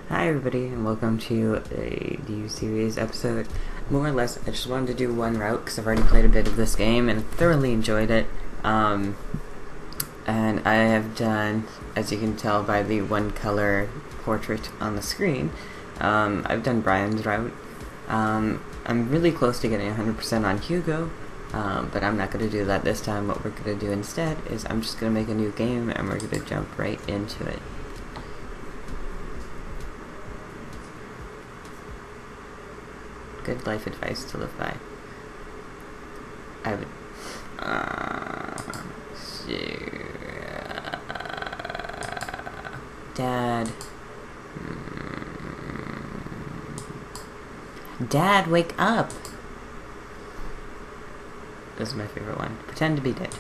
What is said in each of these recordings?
Hi everybody, and welcome to a new series episode. More or less, I just wanted to do one route because I've already played a bit of this game and thoroughly enjoyed it. And I have done, as you can tell by the one color portrait on the screen, I've done Brian's route. I'm really close to getting 100% on Hugo, but I'm not going to do that this time. What we're going to do instead is I'm just going to make a new game and we're going to jump right into it. Good life advice to live by. I would. Dad. Dad, wake up! This is my favorite one. Pretend to be dead.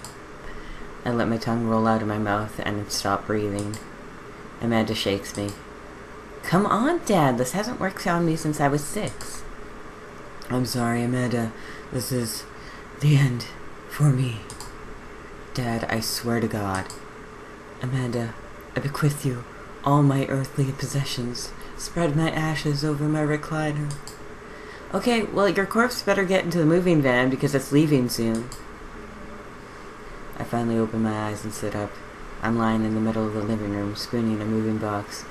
I let my tongue roll out of my mouth and stop breathing. Amanda shakes me. Come on, Dad. This hasn't worked on me since I was 6. I'm sorry, Amanda. This is the end for me. Dad, I swear to God. Amanda, I bequeath you all my earthly possessions. Spread my ashes over my recliner. Okay, well, your corpse better get into the moving van because it's leaving soon. I finally open my eyes and sit up. I'm lying in the middle of the living room, spooning a moving box.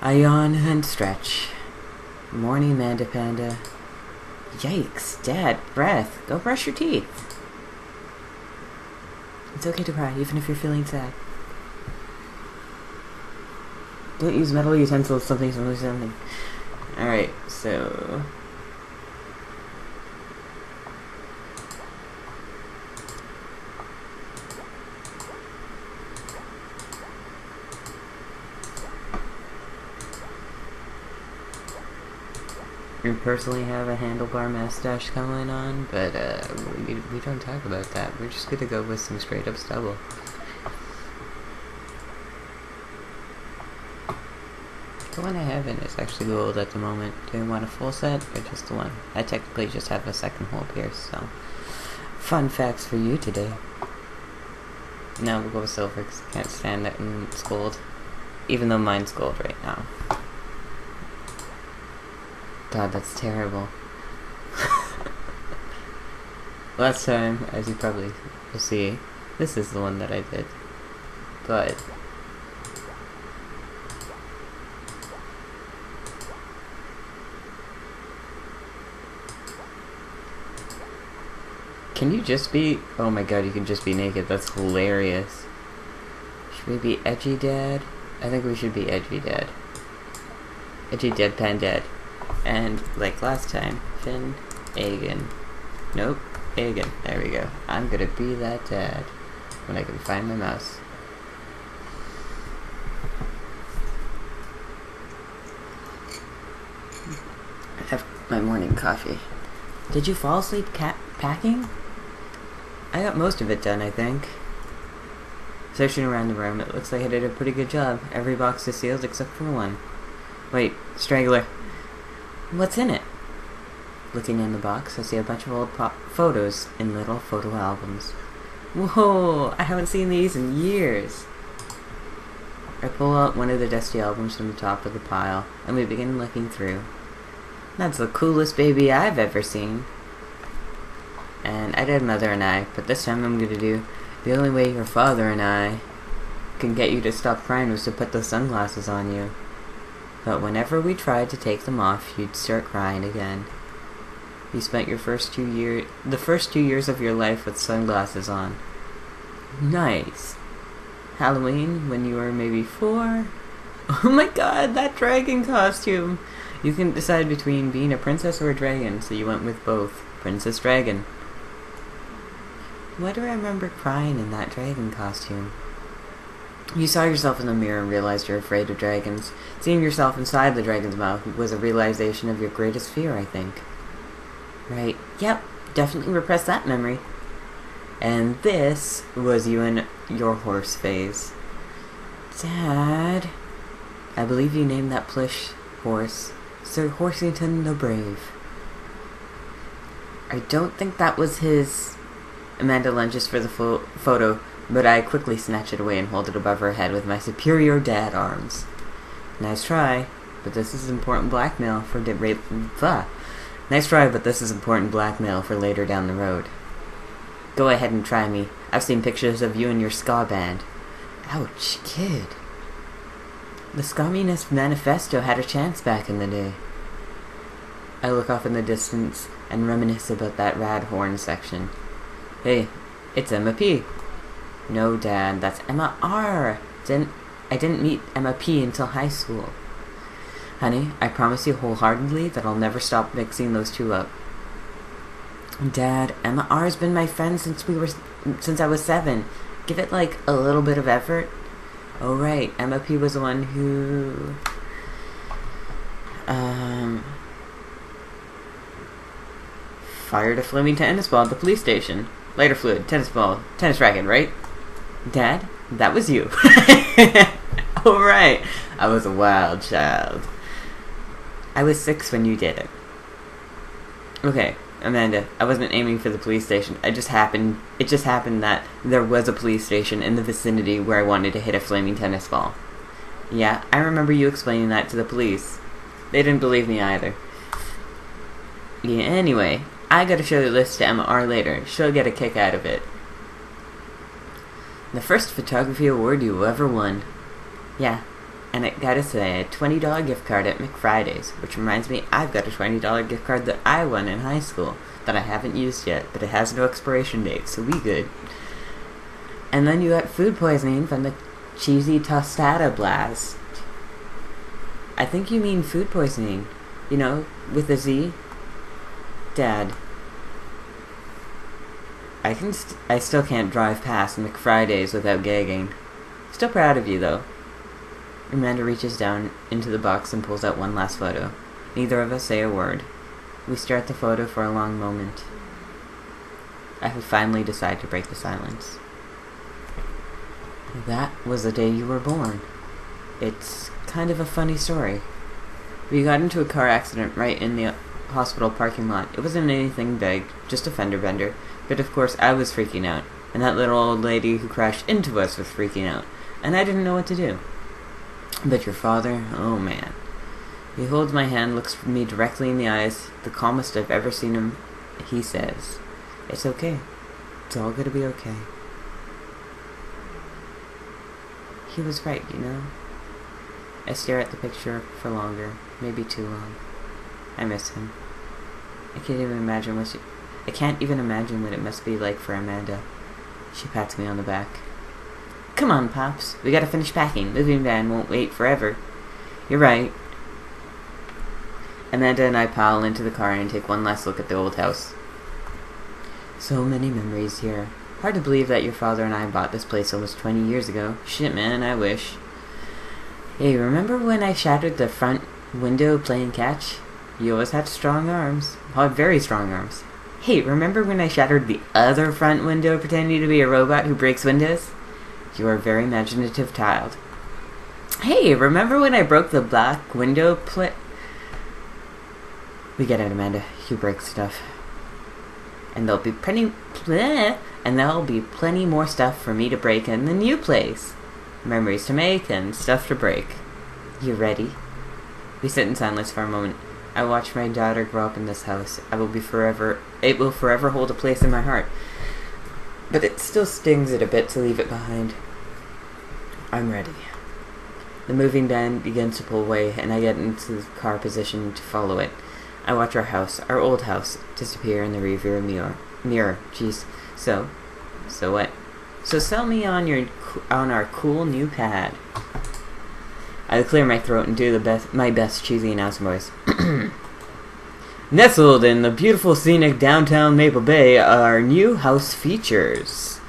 I yawn and stretch. Morning, Amanda Panda. Yikes, Dad, breath. Go brush your teeth. It's okay to cry, even if you're feeling sad. Don't use metal utensils, something. Alright, so... We personally have a handlebar mustache going on, but we don't talk about that. We're just gonna go with some straight up stubble. The one I have in is actually gold at the moment. Do you want a full set or just the one? I technically just have a second hole pierced, so fun facts for you today. No, we'll go with silver because I can't stand it and it's gold, even though mine's gold right now. God, that's terrible. Last time, as you probably will see, this is the one that I did. But... Can you just be... Oh my god, you can just be naked. That's hilarious. Should we be edgy dad? I think we should be edgy dad. Edgy deadpan dad. And, like last time, Finn, Agan. Nope, Agan. There we go. I'm gonna be that dad when I can find my mouse. I have my morning coffee. Did you fall asleep packing? I got most of it done, I think. Searching around the room, it looks like I did a pretty good job. Every box is sealed except for one. Wait, straggler. What's in it? Looking in the box, I see a bunch of old photos in little photo albums. Whoa, I haven't seen these in years. I pull out one of the dusty albums from the top of the pile, and we begin looking through. That's the coolest baby I've ever seen. And I did Mother and I, but this time I'm gonna do the only way your father and I can get you to stop crying was to put those sunglasses on you. But whenever we tried to take them off, you'd start crying again. You spent the first 2 years of your life with sunglasses on. Nice. Halloween, when you were maybe 4? Oh my god, that dragon costume! You can decide between being a princess or a dragon, so you went with both. Princess Dragon. Why do I remember crying in that dragon costume? You saw yourself in the mirror and realized you're afraid of dragons. Seeing yourself inside the dragon's mouth was a realization of your greatest fear, I think. Right. Yep. Definitely repress that memory. And this was you in your horse phase. Dad, I believe you named that plush horse Sir Horsington the Brave. I don't think that was his... Amanda lunges for the photo, but I quickly snatch it away and hold it above her head with my superior dad arms. Nice try, but this is important blackmail for Nice try, but this is important blackmail for later down the road. Go ahead and try me. I've seen pictures of you and your ska band. Ouch, kid. The Communist Manifesto had a chance back in the day. I look off in the distance and reminisce about that rad horn section. Hey, it's Emma P. No, Dad, that's Emma R. I didn't meet Emma P until high school. Honey, I promise you wholeheartedly that I'll never stop mixing those two up. Dad, Emma R has been my friend since I was 7. Give it like a little bit of effort. Oh right, Emma P was the one who fired a flaming tennis ball at the police station. Lighter fluid, tennis ball, tennis racket, right? Dad, that was you. Oh right, I was a wild child. I was 6 when you did it. Okay, Amanda, I wasn't aiming for the police station. It just happened that there was a police station in the vicinity where I wanted to hit a flaming tennis ball. Yeah, I remember you explaining that to the police. They didn't believe me either. Yeah, anyway, I gotta show the list to Emma R later. She'll get a kick out of it. The first photography award you ever won. Yeah, and I gotta say, a $20 gift card at McFriday's, which reminds me I've got a $20 gift card that I won in high school that I haven't used yet, but it has no expiration date, so we good. And then you got food poisoning from the cheesy tostada blast. I think you mean food poisoning, you know, with a Z. Dad, I still can't drive past McFriday's without gagging. Still proud of you, though. Amanda reaches down into the box and pulls out one last photo. Neither of us say a word. We stare at the photo for a long moment. I finally decide to break the silence. That was the day you were born. It's kind of a funny story. We got into a car accident right in the hospital parking lot. It wasn't anything big, just a fender bender. But of course I was freaking out, and that little old lady who crashed into us was freaking out, and I didn't know what to do. But your father, oh man. He holds my hand, looks me directly in the eyes, the calmest I've ever seen him. He says, "It's okay. It's all gonna be okay." He was right, you know. I stare at the picture for longer, maybe too long. I miss him. I can't even imagine what it must be like for Amanda. She pats me on the back. Come on, Pops. We gotta finish packing. Moving van won't wait forever. You're right. Amanda and I pile into the car and take one last look at the old house. So many memories here. Hard to believe that your father and I bought this place almost 20 years ago. Shit, man, I wish. Hey, remember when I shattered the front window playing catch? You always had strong arms. Oh, very strong arms. Hey, remember when I shattered the other front window pretending to be a robot who breaks windows? You are a very imaginative child. Hey, remember when I broke the black window We get it, Amanda. You break stuff. And there'll be plenty more stuff for me to break in the new place. Memories to make and stuff to break. You ready? We sit in silence for a moment. I watch my daughter grow up in this house. It will forever hold a place in my heart. But it still stings it a bit to leave it behind. I'm ready. The moving van begins to pull away, and I get into the car position to follow it. I watch our old house, disappear in the rearview mirror. Jeez. So what? So sell me on our cool new pad. I clear my throat and do my best cheesy announcer voice. Nestled in the beautiful scenic downtown Maple Bay are our new house features.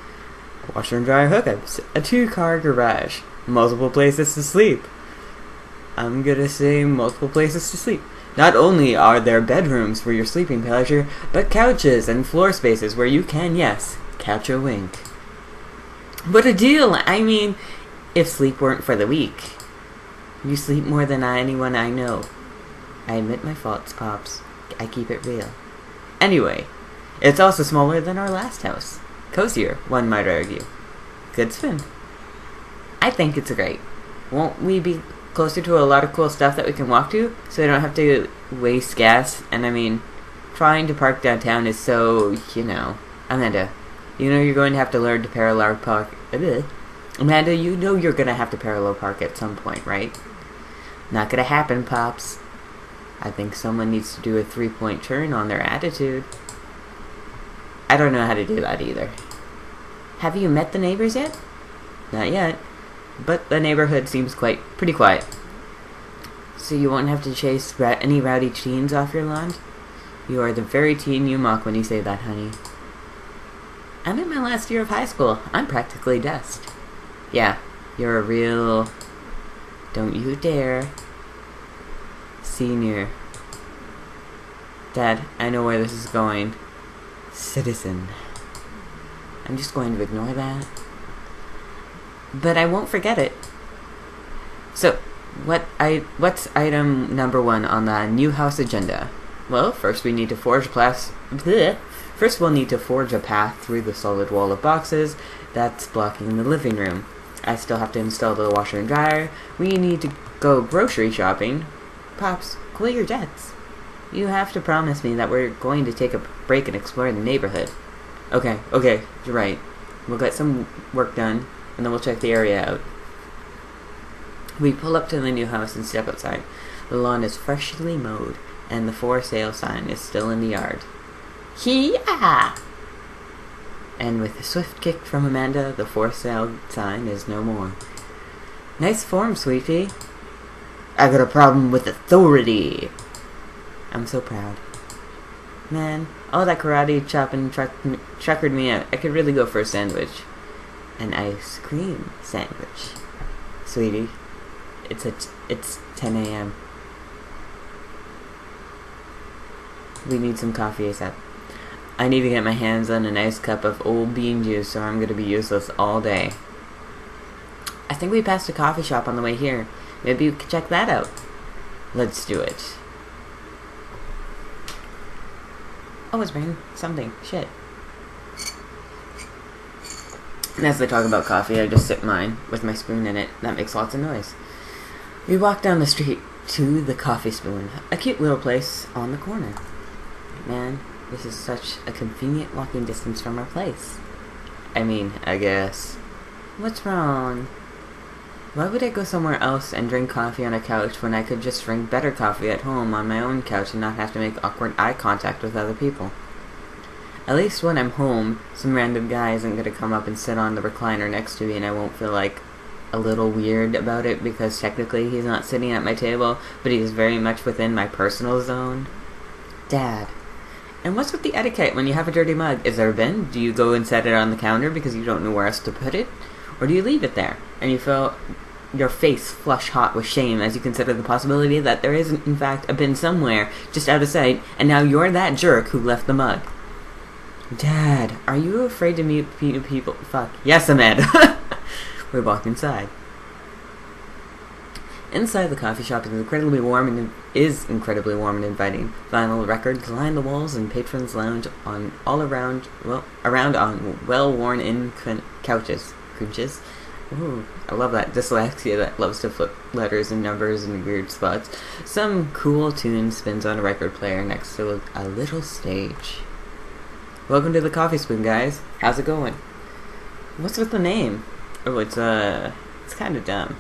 Washer and dryer hookups, a 2-car garage, multiple places to sleep. I'm gonna say multiple places to sleep. Not only are there bedrooms for your sleeping pleasure, but couches and floor spaces where you can, yes, catch a wink. What a deal! I mean, if sleep weren't for the weak. You sleep more than anyone I know. I admit my faults, Pops. I keep it real. Anyway, it's also smaller than our last house. Cozier, one might argue. Good spin. I think it's great. Won't we be closer to a lot of cool stuff that we can walk to, so we don't have to waste gas. And I mean, trying to park downtown is so, Amanda, you're going to have to learn to parallel park. Amanda, you're going to have to parallel park at some point, right? Not going to happen, Pops. I think someone needs to do a 3-point turn on their attitude. I don't know how to do that either. Have you met the neighbors yet? Not yet. But the neighborhood seems pretty quiet. So you won't have to chase any rowdy teens off your lawn? You are the very teen you mock when you say that, honey. I'm in my last year of high school. I'm practically dust. Yeah, you're a real... Don't you dare. Senior. Dad, I know where this is going. Citizen. I'm just going to ignore that. But I won't forget it. So, what's item number 1 on the new house agenda? Well, first we need to First we'll need to forge a path through the solid wall of boxes that's blocking the living room. I still have to install the washer and dryer. We need to go grocery shopping. Pops, cool your jets. You have to promise me that we're going to take a break and explore the neighborhood. Okay, you're right. We'll get some work done, and then we'll check the area out. We pull up to the new house and step outside. The lawn is freshly mowed, and the for sale sign is still in the yard. Hee-ah! And with a swift kick from Amanda, the for sale sign is no more. Nice form, sweetie. I got a problem with authority. I'm so proud. Man, all that karate chopping chuckered me out. I could really go for a sandwich. An ice cream sandwich. Sweetie, it's 10 a.m. We need some coffee ASAP. I need to get my hands on a nice cup of old bean juice or I'm going to be useless all day. I think we passed a coffee shop on the way here. Maybe we could check that out. Let's do it. Oh, it's bringing something. Shit. And as they talk about coffee, I just sip mine with my spoon in it. That makes lots of noise. We walk down the street to the Coffee Spoon, a cute little place on the corner. Man, this is such a convenient walking distance from our place. I guess. What's wrong? Why would I go somewhere else and drink coffee on a couch when I could just drink better coffee at home on my own couch and not have to make awkward eye contact with other people? At least when I'm home, some random guy isn't going to come up and sit on the recliner next to me and I won't feel like a little weird about it because technically he's not sitting at my table, but he's very much within my personal zone. Dad. And what's with the etiquette when you have a dirty mug? Is there a bin? Do you go and set it on the counter because you don't know where else to put it? Or do you leave it there and you feel your face flush hot with shame as you consider the possibility that there is in fact a bin somewhere just out of sight and now you're that jerk who left the mug? Dad, are you afraid to meet people? Fuck. Yes, Amanda. We walk inside. Inside the coffee shop is incredibly warm and inviting. Vinyl records line the walls and patrons lounge on well-worn-in couches. Crunches. Ooh, I love that dyslexia that loves to flip letters and numbers in weird spots. Some cool tune spins on a record player next to a little stage. Welcome to the Coffee Spoon, guys. How's it going? What's with the name? Oh, it's kind of dumb.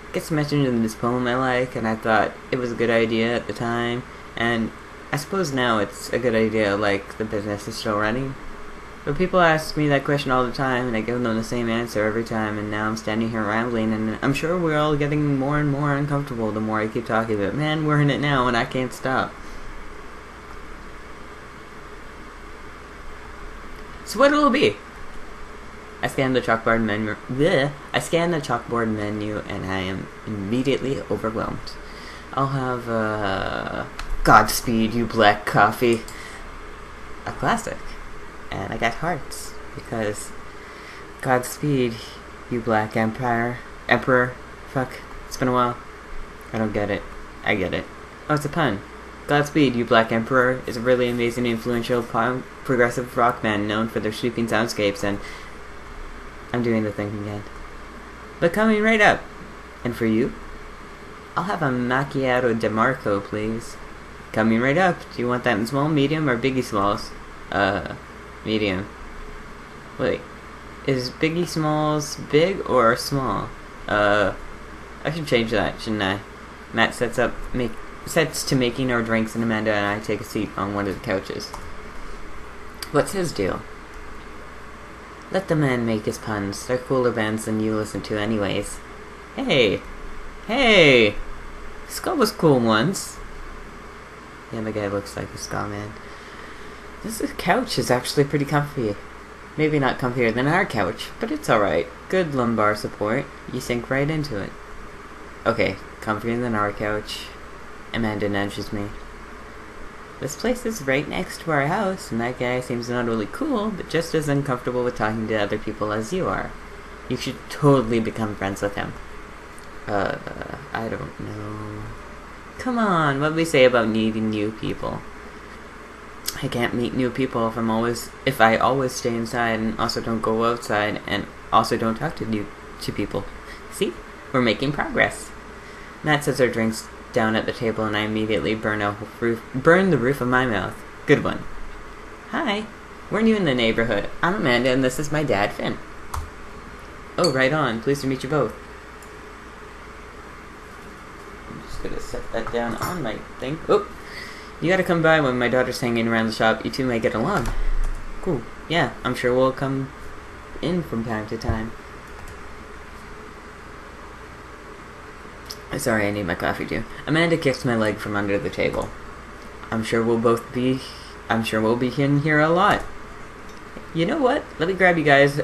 It gets mentioned in this poem I like, and I thought it was a good idea at the time, and I suppose now it's a good idea, like the business is still running. But people ask me that question all the time, and I give them the same answer every time, and now I'm standing here rambling, and I'm sure we're all getting more and more uncomfortable the more I keep talking, but man, we're in it now, and I can't stop. So what'll it be? I scan the chalkboard menu, and I am immediately overwhelmed. I'll have, Godspeed, You Black Coffee. A classic. And I got hearts, because Godspeed, You Black Emperor. Fuck, it's been a while. I don't get it. I get it. Oh, it's a pun. Godspeed, You Black Emperor is a really amazing, influential, progressive rock band known for their sweeping soundscapes, and I'm doing the thing again. But coming right up, And for you? I'll have a macchiato de Marco, please. Coming right up. Do you want that in small, medium, or Biggie Smalls? Medium. Wait. Is Biggie Smalls big or small? I should change that, shouldn't I? Matt sets to making our drinks, and Amanda and I take a seat on one of the couches. What's his deal? Let the man make his puns. They're cooler bands than you listen to anyways. Hey! Skull was cool once. Yeah, the guy looks like a ska man. This couch is actually pretty comfy. Maybe not comfier than our couch, but it's alright. Good lumbar support. You sink right into it. Okay, comfier than our couch. Amanda nudges me. This place is right next to our house, and that guy seems not only cool, but just as uncomfortable with talking to other people as you are. You should totally become friends with him. I don't know. Come on, what do we say about needing new people? I can't meet new people if I always stay inside and also don't go outside and also don't talk to people. See? We're making progress. Matt sets our drinks down at the table, and I immediately burn the roof of my mouth. Good one. Hi. We're new in the neighborhood. I'm Amanda, and this is my dad, Finn. Oh, right on. Pleased to meet you both. I'm just gonna set that down on my thing. Oh, you gotta come by when my daughter's hanging around the shop. You two may get along. Cool. Yeah, I'm sure we'll come in from time to time. Sorry, I need my coffee too. Amanda kicks my leg from under the table. I'm sure we'll be in here a lot. You know what? Let me grab you guys,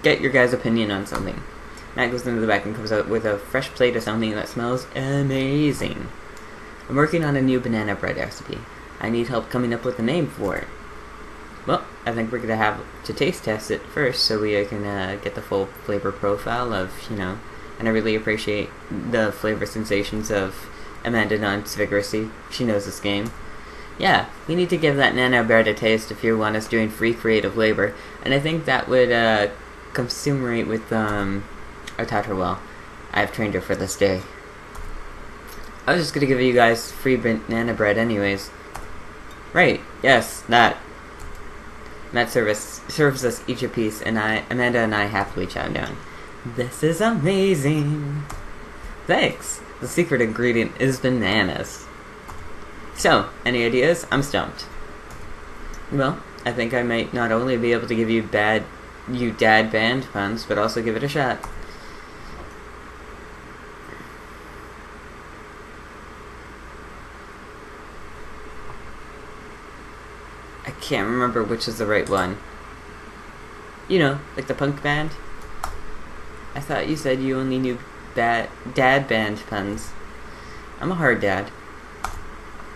get your guys' opinion on something. Matt goes into the back and comes out with a fresh plate of something that smells amazing. I'm working on a new banana bread recipe. I need help coming up with a name for it. Well, I think we're gonna have to taste test it first so we can get the full flavor profile of, and I really appreciate the flavor sensations of Amanda Nunn's vigorously. She knows this game. Yeah, we need to give that nana bread a taste if you want us doing free creative labor, and I think that would consumerate with I taught her well. I've trained her for this day. I was just gonna give you guys free banana bread anyways. Right, yes, that. Matt serves us each a piece, and Amanda and I happily chow down. This is amazing. Thanks. The secret ingredient is bananas. So, any ideas? I'm stumped. Well, I think I might not only be able to give you dad band puns, but also give it a shot. I can't remember which is the right one. Like the punk band? I thought you said you only knew dad band puns. I'm a hard dad.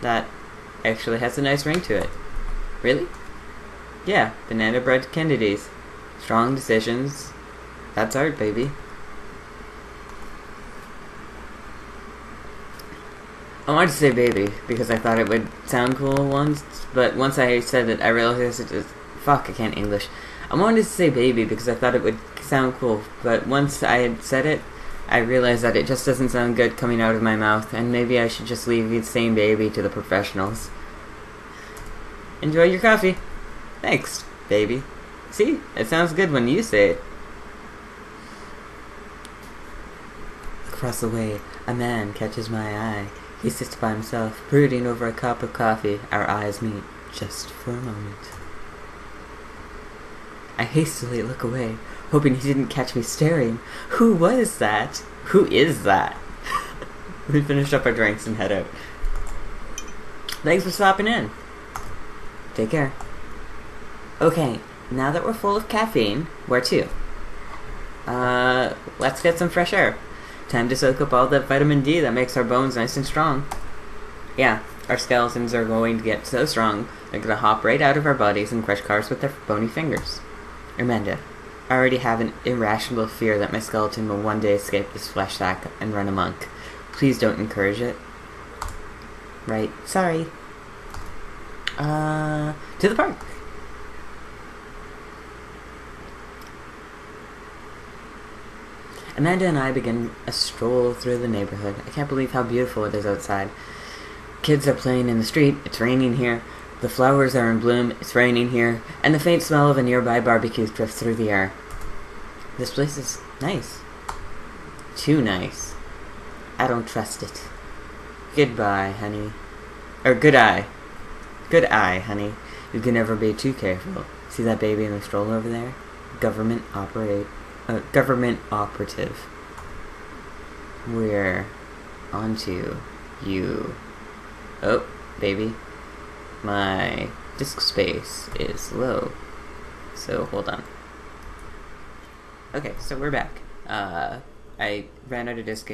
That actually has a nice ring to it. Really? Yeah, banana bread Kennedys. Strong decisions. That's art, baby. I wanted to say baby because I thought it would sound cool once, but once I said it, I realized it just... Fuck, I can't English. I wanted to say baby because I thought it would sound cool, but once I had said it, I realized that it just doesn't sound good coming out of my mouth, and maybe I should just leave saying baby to the professionals. Enjoy your coffee. Thanks, baby. See? It sounds good when you say it. Across the way, a man catches my eye. He sits by himself, brooding over a cup of coffee. Our eyes meet, just for a moment. I hastily look away, hoping he didn't catch me staring. Who was that? Who is that? We finish up our drinks and head out. Thanks for stopping in. Take care. Okay, now that we're full of caffeine, where to? Let's get some fresh air. Time to soak up all that vitamin D that makes our bones nice and strong. Yeah, our skeletons are going to get so strong, they're gonna hop right out of our bodies and crush cars with their bony fingers. Amanda, I already have an irrational fear that my skeleton will one day escape this flesh sack and run amok. Please don't encourage it. Right, sorry. To the park. Amanda and I begin a stroll through the neighborhood. I can't believe how beautiful it is outside. Kids are playing in the street. It's raining here. The flowers are in bloom. It's raining here. And the faint smell of a nearby barbecue drifts through the air. This place is nice. Too nice. I don't trust it. Goodbye, honey. Or good eye. Good eye, honey. You can never be too careful. See that baby in the stroller over there? Government operative. We're onto you. Oh, baby. My disk space is low. So, hold on. Okay, so we're back. I ran out of disk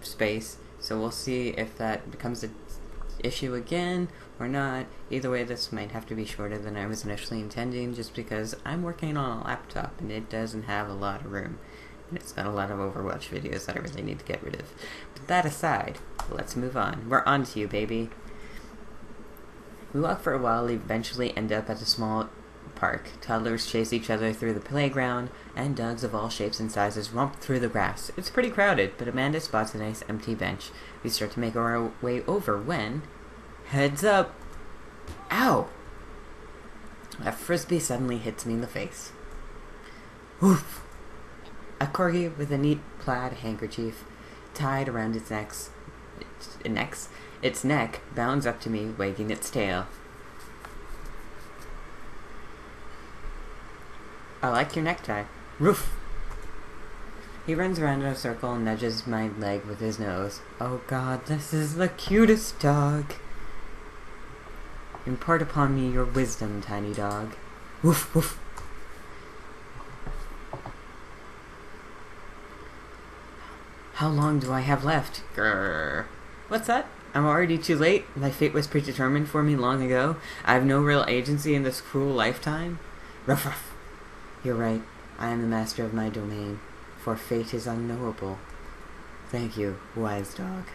space, so we'll see if that becomes an issue again or not. Either way, this might have to be shorter than I was initially intending, just because I'm working on a laptop and it doesn't have a lot of room. And it's got a lot of Overwatch videos that I really need to get rid of. But that aside, let's move on. We're on to you, baby. We walk for a while, eventually end up at a small park. Toddlers chase each other through the playground, and dogs of all shapes and sizes romp through the grass. It's pretty crowded, but Amanda spots a nice empty bench. We start to make our way over when... Heads up! Ow! A frisbee suddenly hits me in the face. Oof! A corgi with a neat plaid handkerchief tied around its neck bounds up to me, wagging its tail. I like your necktie. Roof! He runs around in a circle and nudges my leg with his nose. Oh god, this is the cutest dog. Impart upon me your wisdom, tiny dog. Woof, woof. How long do I have left? Grrr. What's that? I'm already too late? My fate was predetermined for me long ago? I have no real agency in this cruel lifetime? Ruff, ruff. You're right. I am the master of my domain, for fate is unknowable. Thank you, wise dog.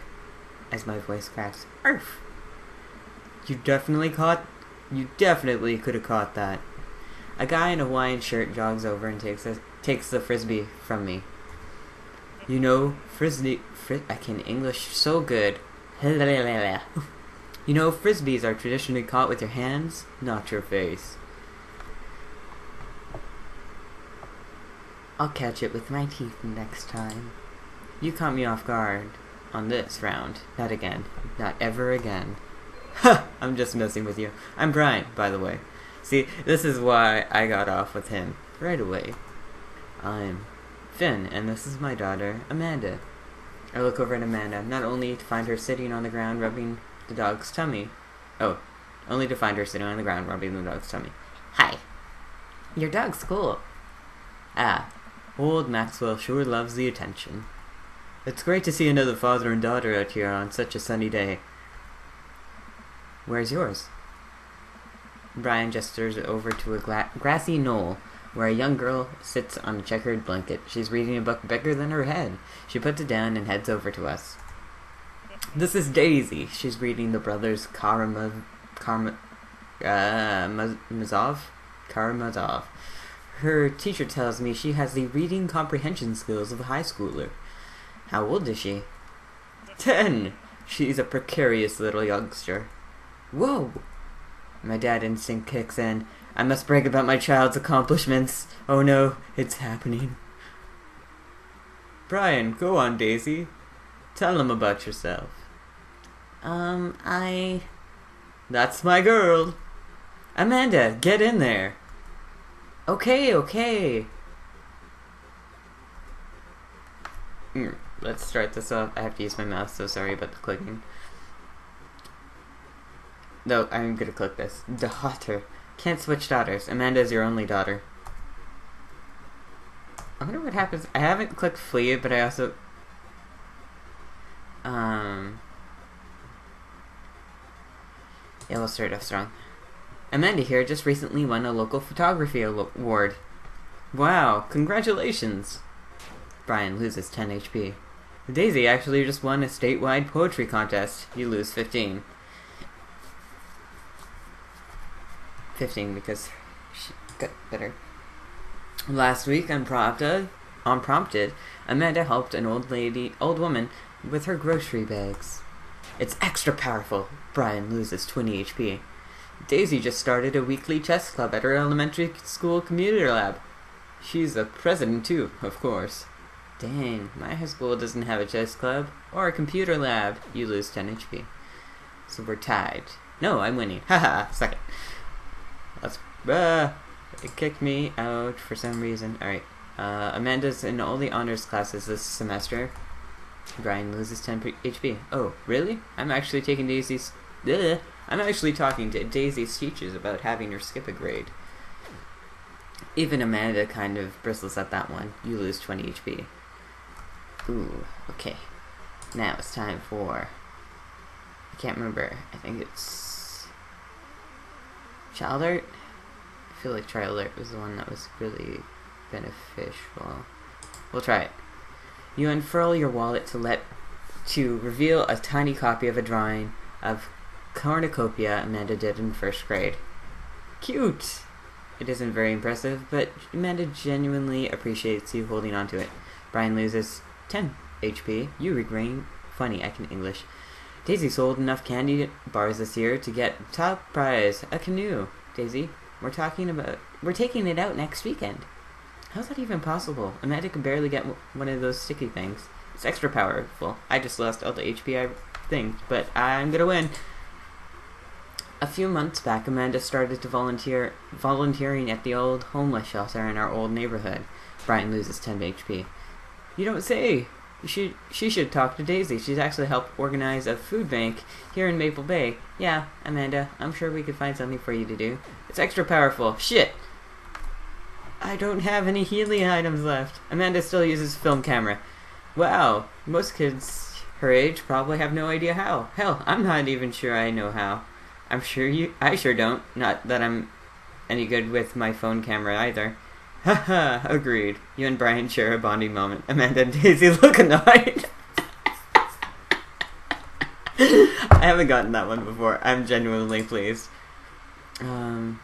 As my voice cracks. Arf! You definitely could have caught that. A guy in a Hawaiian shirt jogs over and takes the frisbee from me. You know, I can English so good. You know, frisbees are traditionally caught with your hands, not your face. I'll catch it with my teeth next time. You caught me off guard on this round. Not again. Not ever again. Ha! I'm just messing with you. I'm Brian, by the way. See, this is why I got off with him right away. I'm Finn, and this is my daughter, Amanda. I look over at Amanda, not only to find her sitting on the ground rubbing the dog's tummy. Oh, only to find her sitting on the ground rubbing the dog's tummy. Hi. Your dog's cool. Ah, old Maxwell sure loves the attention. It's great to see another father and daughter out here on such a sunny day. Where's yours? Brian gestures over to a grassy knoll where a young girl sits on a checkered blanket. She's reading a book bigger than her head. She puts it down and heads over to us. This is Daisy. She's reading the brothers Karamazov. Her teacher tells me she has the reading comprehension skills of a high schooler. How old is she? 10! She's a precarious little youngster. Whoa! My dad instinct kicks in. I must brag about my child's accomplishments. Oh no, it's happening. Brian, go on, Daisy. Tell him about yourself. That's my girl. Amanda, get in there. Okay. Let's start this up. I have to use my mouse, so sorry about the clicking. No, I'm gonna click this. Daughter. Can't switch daughters. Amanda is your only daughter. I wonder what happens. I haven't clicked flee, but I also... Yeah, we'll start off strong. Amanda here just recently won a local photography award. Wow, congratulations! Brian loses 10 HP. Daisy actually just won a statewide poetry contest. You lose 15. 15 because she got better. Last week on Pravda, Unprompted, Amanda helped an old woman with her grocery bags. It's extra powerful. Brian loses 20 HP. Daisy just started a weekly chess club at her elementary school computer lab. She's the president too, of course. Dang, my high school doesn't have a chess club or a computer lab. You lose 10 HP. So we're tied. No, I'm winning. Haha, second. Let's, it kicked me out for some reason. Alright. Amanda's in all the honors classes this semester. Brian loses 10 HP. Oh, really? I'm actually talking to Daisy's teachers about having her skip a grade. Even Amanda kind of bristles at that one. You lose 20 HP. Ooh, okay. Now it's time for... I can't remember. I think it's... Child art? I feel like child art was the one that was really beneficial. We'll try it. You unfurl your wallet to reveal a tiny copy of a drawing of cornucopia Amanda did in first grade. Cute! It isn't very impressive, but Amanda genuinely appreciates you holding on to it. Brian loses 10 HP. You regain... Funny, I can English. Daisy sold enough candy bars this year to get top prize, a canoe. Daisy, we're taking it out next weekend. How's that even possible? Amanda can barely get one of those sticky things. It's extra powerful. I just lost all the HP I think, but I'm gonna win. A few months back, Amanda started to volunteering at the old homeless shelter in our old neighborhood. Brian loses 10 HP. You don't say! She should talk to Daisy. She's actually helped organize a food bank here in Maple Bay. Yeah, Amanda, I'm sure we could find something for you to do. It's extra powerful. Shit! I don't have any healing items left. Amanda still uses film camera. Wow, most kids her age probably have no idea how. Hell, I'm not even sure I know how. I sure don't. Not that I'm any good with my phone camera either. Haha, agreed. You and Brian share a bonding moment. Amanda and Daisy look annoyed. I haven't gotten that one before. I'm genuinely pleased. No.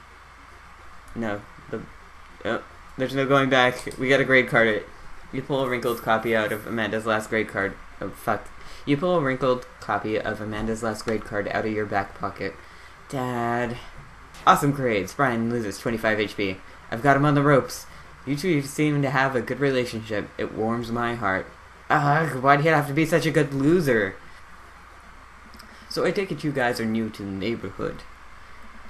There's no going back. We got a grade card. You pull a wrinkled copy out of Amanda's last grade card. Oh, fuck. You pull a wrinkled copy of Amanda's last grade card out of your back pocket. Dad. Awesome grades. Brian loses 25 HP. I've got him on the ropes. You two seem to have a good relationship. It warms my heart. Ugh, why do you have to be such a good loser? So I take it you guys are new to the neighborhood.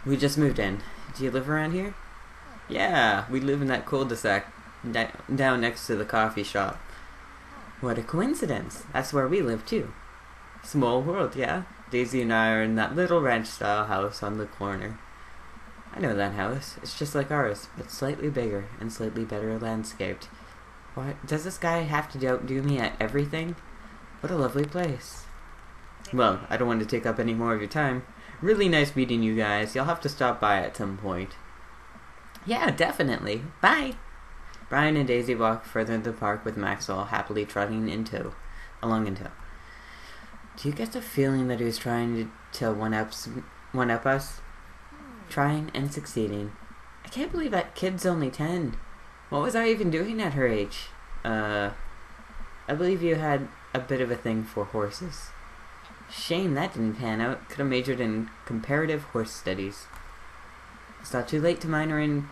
We just moved in. Do you live around here? Yeah, we live in that cul-de-sac down next to the coffee shop. What a coincidence. That's where we live too. Small world, yeah? Daisy and I are in that little ranch-style house on the corner. I know that house. It's just like ours, but slightly bigger and slightly better landscaped. Why does this guy have to outdo me at everything? What a lovely place. Well, I don't want to take up any more of your time. Really nice meeting you guys. You'll have to stop by at some point. Yeah, definitely. Bye! Brian and Daisy walk further into the park with Maxwell happily trotting along in tow. Do you get the feeling that he was trying to one-up us? Trying and succeeding. I can't believe that kid's only 10. What was I even doing at her age? I believe you had a bit of a thing for horses. Shame that didn't pan out. Could have majored in comparative horse studies. It's not too late to minor in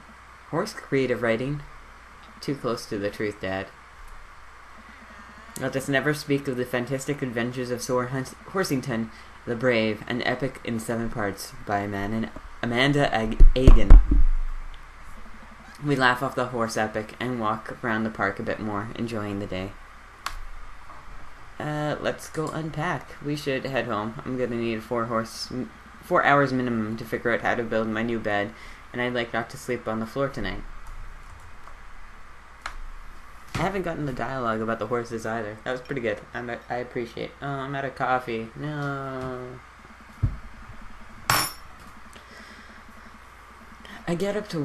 horse creative writing. Too close to the truth, Dad. Let us never speak of the fantastic adventures of Sir Horsington the Brave, an epic in 7 parts by Amanda Agan. We laugh off the horse epic and walk around the park a bit more, enjoying the day. Let's go unpack. We should head home. I'm gonna need 4 hours minimum to figure out how to build my new bed, and I'd like not to sleep on the floor tonight. I haven't gotten the dialogue about the horses either. That was pretty good. I appreciate. Oh, I'm out of coffee. No. I get to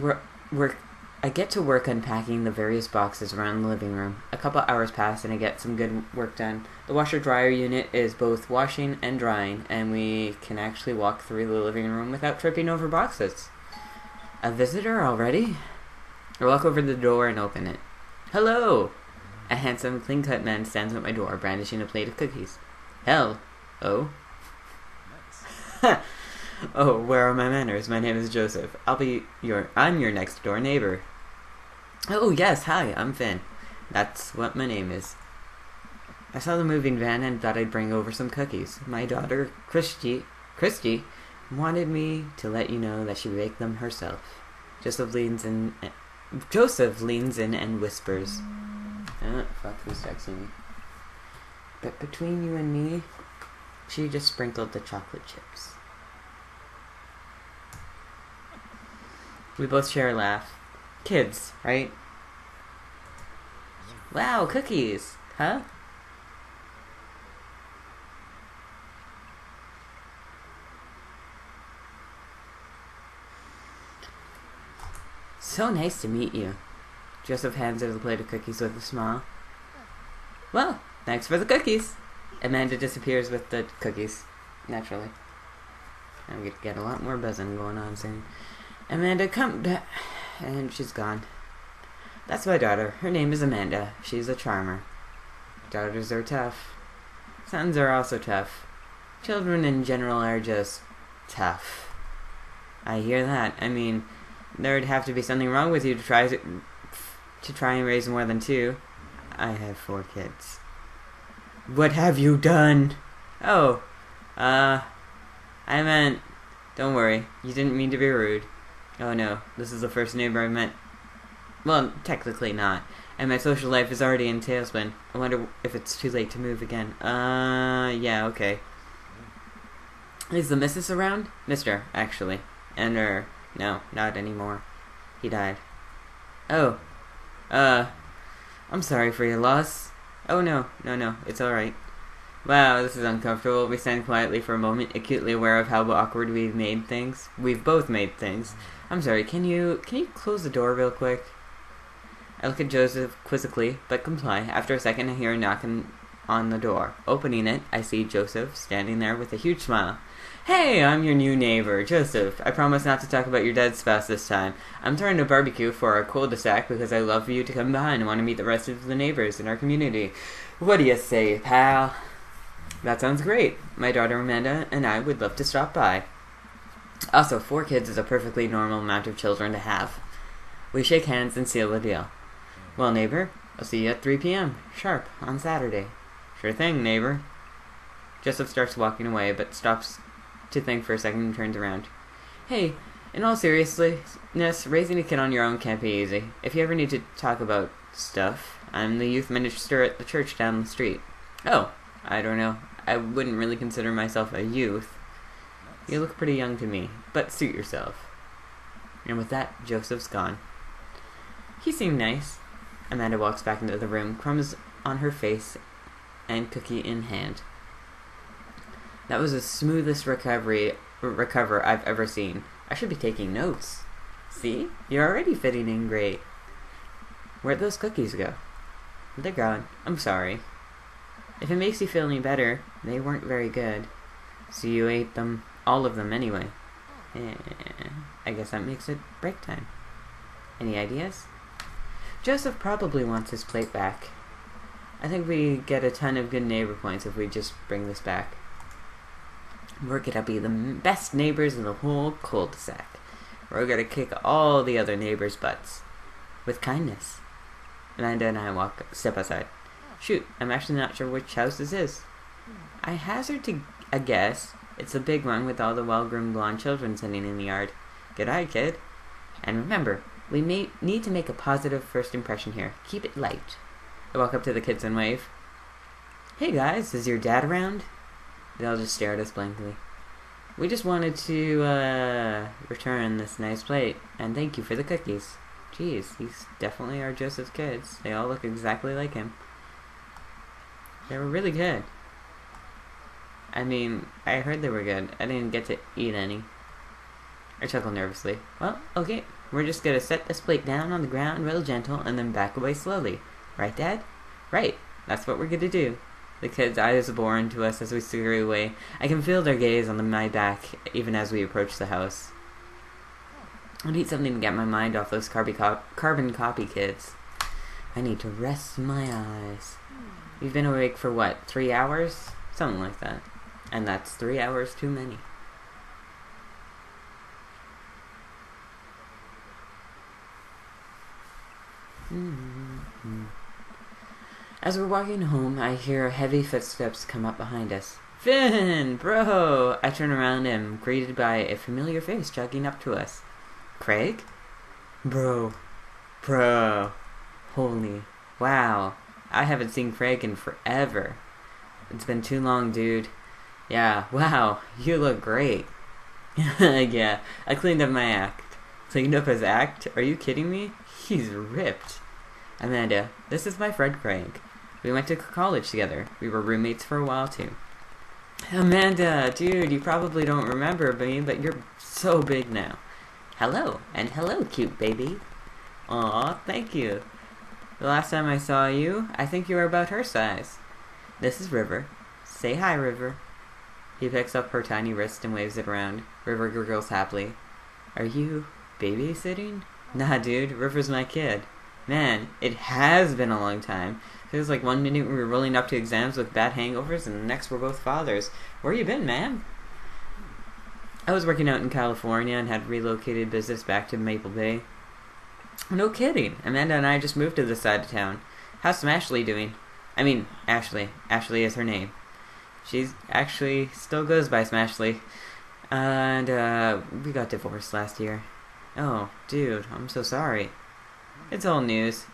work unpacking the various boxes around the living room. A couple hours pass and I get some good work done. The washer-dryer unit is both washing and drying, and we can actually walk through the living room without tripping over boxes. A visitor already? I walk over to the door and open it. Hello! A handsome, clean-cut man stands at my door, brandishing a plate of cookies. Hell. Oh? Nice. Oh, where are my manners? My name is Joseph. I'm your next-door neighbor. Oh, yes, hi, I'm Finn. That's what my name is. I saw the moving van and thought I'd bring over some cookies. My daughter, Christy, wanted me to let you know that she baked them herself. Joseph leans in and whispers. Fuck, who's texting me? But between you and me, she just sprinkled the chocolate chips. We both share a laugh. Kids, right? Wow, cookies! Huh? So nice to meet you. Joseph hands her the plate of cookies with a smile. Well, thanks for the cookies. Amanda disappears with the cookies. Naturally. I'm gonna get a lot more buzzing going on soon. Amanda, come back. And she's gone. That's my daughter. Her name is Amanda. She's a charmer. Daughters are tough. Sons are also tough. Children in general are just tough. I hear that. I mean, there'd have to be something wrong with you to try and raise more than 2. I have 4 kids. What have you done? Oh, I meant, don't worry, you didn't mean to be rude. Oh no, this is the first neighbor I met. Well, technically not. And my social life is already in tailspin. I wonder if it's too late to move again. Yeah, okay. Is the missus around? Mister, actually. And no, not anymore. He died. Oh, I'm sorry for your loss. Oh no, it's alright. Wow, this is uncomfortable. We stand quietly for a moment, acutely aware of how awkward we've made things. We've both made things. I'm sorry, can you close the door real quick? I look at Joseph quizzically, but comply. After a second, I hear a knock on the door. Opening it, I see Joseph standing there with a huge smile. Hey, I'm your new neighbor, Joseph. I promise not to talk about your dead spouse this time. I'm throwing a barbecue for our cul-de-sac because I love for you to come by and want to meet the rest of the neighbors in our community. What do you say, pal? That sounds great. My daughter Amanda and I would love to stop by. Also, 4 kids is a perfectly normal amount of children to have. We shake hands and seal the deal. Well, neighbor, I'll see you at 3 p.m. sharp on Saturday. Sure thing, neighbor. Joseph starts walking away, but stops to think for a second and turns around. Hey, in all seriousness, raising a kid on your own can't be easy. If you ever need to talk about stuff, I'm the youth minister at the church down the street. Oh, I don't know. I wouldn't really consider myself a youth. You look pretty young to me, but suit yourself. And with that, Joseph's gone. He seemed nice. Amanda walks back into the room, crumbs on her face and cookie in hand. That was the smoothest recover I've ever seen. I should be taking notes. See? You're already fitting in great. Where'd those cookies go? They're gone. I'm sorry. If it makes you feel any better, they weren't very good. So you ate them, all of them anyway. I guess that makes it break time. Any ideas? Joseph probably wants his plate back. I think we get a ton of good neighbor points if we just bring this back. We're gonna be the best neighbors in the whole cul-de-sac. We're gonna kick all the other neighbors' butts. With kindness. Amanda and I step outside. Shoot, I'm actually not sure which house this is. I hazard a guess. It's the big one with all the well-groomed blonde children sitting in the yard. Good eye, kid. And remember, we need to make a positive first impression here. Keep it light. I walk up to the kids and wave. Hey guys, is your dad around? They all just stare at us blankly. We just wanted to, return this nice plate, and thank you for the cookies. Jeez, these definitely are Joseph's kids. They all look exactly like him. They were really good. I mean, I heard they were good. I didn't get to eat any. I chuckle nervously. Well, okay. We're just gonna set this plate down on the ground real gentle and then back away slowly. Right, Dad? Right. That's what we're gonna do. The kids' eyes bore into us as we scurry away. I can feel their gaze on my back even as we approach the house. I need something to get my mind off those carbon copy kids. I need to rest my eyes. We've been awake for what, 3 hours? Something like that. And that's 3 hours too many. As we're walking home, I hear heavy footsteps come up behind us. Finn! Bro! I turn around and am greeted by a familiar face jogging up to us. Craig? Bro. Holy. Wow. I haven't seen Craig in forever. It's been too long, dude. Yeah, wow. You look great. Yeah, I cleaned up my act. Cleaned up his act? Are you kidding me? He's ripped. Amanda, this is my friend Craig. We went to college together. We were roommates for a while, too. Amanda, dude, you probably don't remember me, but you're so big now. Hello, and hello, cute baby. Aw, thank you. The last time I saw you, I think you were about her size. This is River. Say hi, River. He picks up her tiny wrist and waves it around. River gurgles happily. Are you babysitting? Nah, dude, River's my kid. Man, it has been a long time. Feels like 1 minute we were rolling up to exams with bad hangovers, and the next we're both fathers. Where you been, man? I was working out in California and had relocated business back to Maple Bay. No kidding. Amanda and I just moved to this side of town. How's Smashley doing? I mean, Ashley. Ashley is her name. She's actually still goes by Smashley. And, we got divorced last year. Oh, dude, I'm so sorry. It's all news.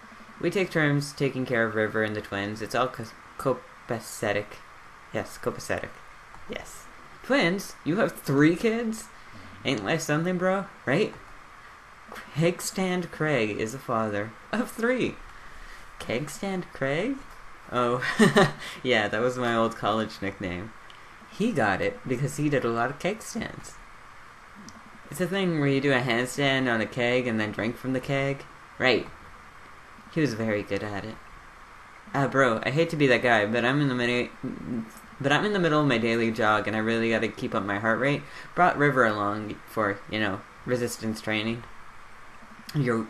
We take turns taking care of River and the twins. It's all copacetic. Yes, copacetic. Yes. Twins? You have 3 kids? Ain't life something, bro? Right? Kegstand Craig is a father of 3. Kegstand Craig? Oh, yeah, that was my old college nickname. He got it because he did a lot of keg stands. It's a thing where you do a handstand on a keg and then drink from the keg. Right. He was very good at it. Bro, I hate to be that guy, but I'm in the middle of my daily jog and I really gotta keep up my heart rate. Brought River along for, resistance training. You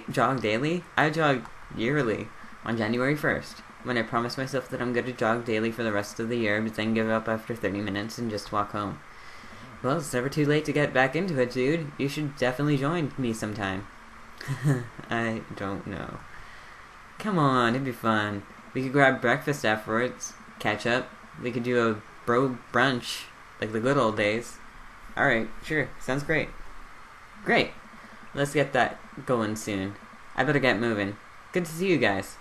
jog daily? I jog yearly on January 1st, when I promise myself that I'm going to jog daily for the rest of the year, but then give up after 30 minutes and just walk home. Well, it's never too late to get back into it, dude. You should definitely join me sometime. I don't know. Come on, it'd be fun. We could grab breakfast afterwards, catch up. We could do a bro brunch, like the good old days. Alright, sure, sounds great. Great. Let's get that going soon. I better get moving. Good to see you guys.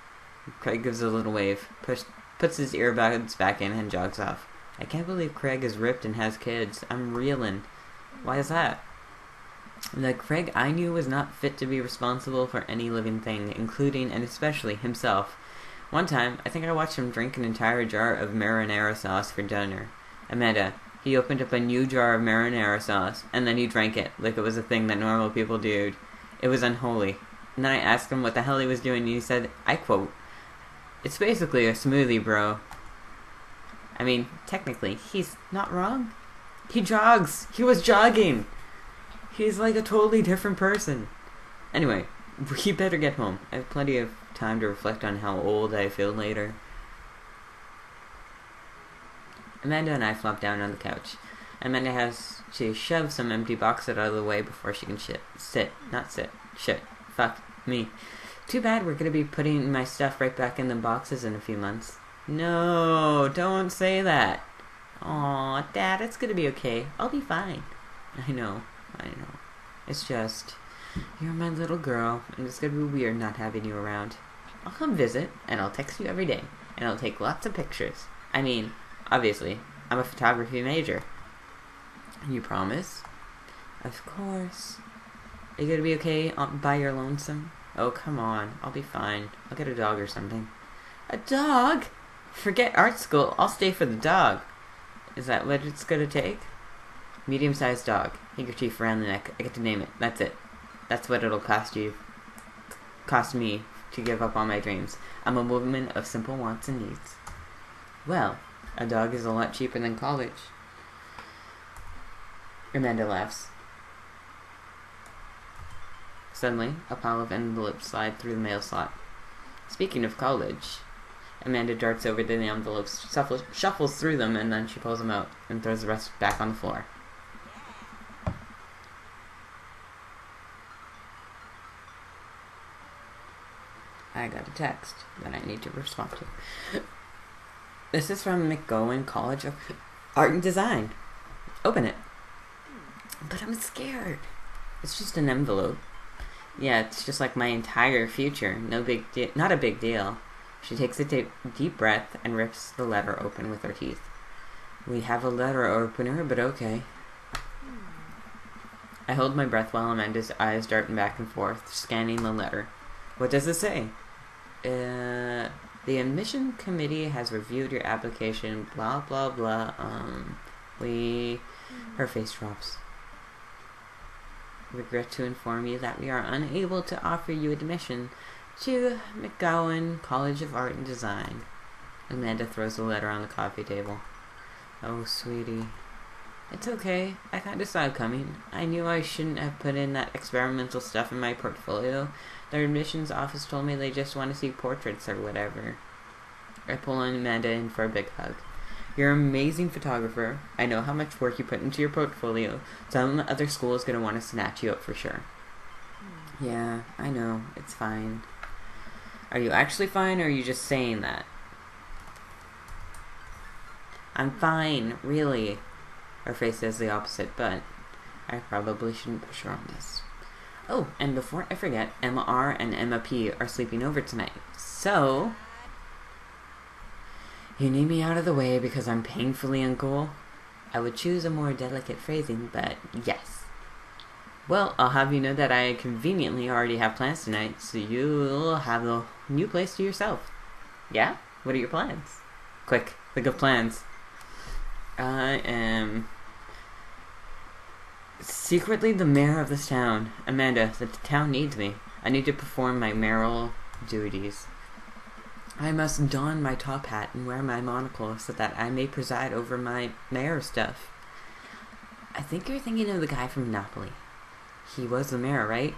Craig gives a little wave, puts his earbuds back in, and jogs off. I can't believe Craig is ripped and has kids. I'm reeling. Why is that? The Craig I knew was not fit to be responsible for any living thing, including and especially himself. One time, I think I watched him drink an entire jar of marinara sauce for dinner. Amanda, he opened up a new jar of marinara sauce, and then he drank it, like it was a thing that normal people do. It was unholy. And then I asked him what the hell he was doing, and he said, I quote, "It's basically a smoothie, bro." I mean, technically, he's not wrong. He jogs! He was jogging! He's like a totally different person. Anyway, we better get home. I have plenty of time to reflect on how old I feel later. Amanda and I flop down on the couch. Amanda has to shove some empty boxes out of the way before she can shit. Fuck me. Too bad we're gonna be putting my stuff right back in the boxes in a few months. No, don't say that. Aw, Dad, it's gonna be okay. I'll be fine. I know. It's just, you're my little girl, and it's gonna be weird not having you around. I'll come visit, and I'll text you every day, and I'll take lots of pictures. I mean, obviously, I'm a photography major. You promise? Of course. Are you gonna be okay by your lonesome? Oh, come on. I'll be fine. I'll get a dog or something. A dog? Forget art school. I'll stay for the dog. Is that what it's gonna take? Medium-sized dog. Handkerchief around the neck. I get to name it. That's it. That's what it'll cost me to give up on my dreams. I'm a woman of simple wants and needs. Well, a dog is a lot cheaper than college. Amanda laughs. Suddenly, a pile of envelopes slide through the mail slot. Speaking of college, Amanda darts over to the envelopes, shuffles through them, and then she pulls them out and throws the rest back on the floor. I got a text that I need to respond to. This is from McGowan College of Art and Design. Open it. But I'm scared. It's just an envelope. Yeah, it's just like my entire future. No big deal. Not a big deal. She takes a deep breath and rips the letter open with her teeth. We have a letter opener, but okay. I hold my breath while Amanda's eyes darting back and forth, scanning the letter. What does it say? The admission committee has reviewed your application, blah, blah, blah. Her face drops. Regret to inform you that we are unable to offer you admission to McGowan College of Art and Design. Amanda throws the letter on the coffee table. Oh, sweetie. It's okay. I kinda saw it coming. I knew I shouldn't have put in that experimental stuff in my portfolio. Their admissions office told me they just want to see portraits or whatever. I pull on Amanda in for a big hug. You're an amazing photographer. I know how much work you put into your portfolio. Some other school is going to want to snatch you up for sure. Yeah, I know. It's fine. Are you actually fine, or are you just saying that? I'm fine, really. Her face says the opposite, but I probably shouldn't push her on this. Oh, and before I forget, Emma R. and Emma P. are sleeping over tonight. So, you need me out of the way because I'm painfully uncool? I would choose a more delicate phrasing, but yes. Well, I'll have you know that I conveniently already have plans tonight, so you'll have the new place to yourself. Yeah? What are your plans? Quick, think of plans. I am secretly the mayor of this town. Amanda, the town needs me. I need to perform my mayoral duties. I must don my top hat and wear my monocle so that I may preside over my mayor stuff. I think you're thinking of the guy from Napoli. He was the mayor, right?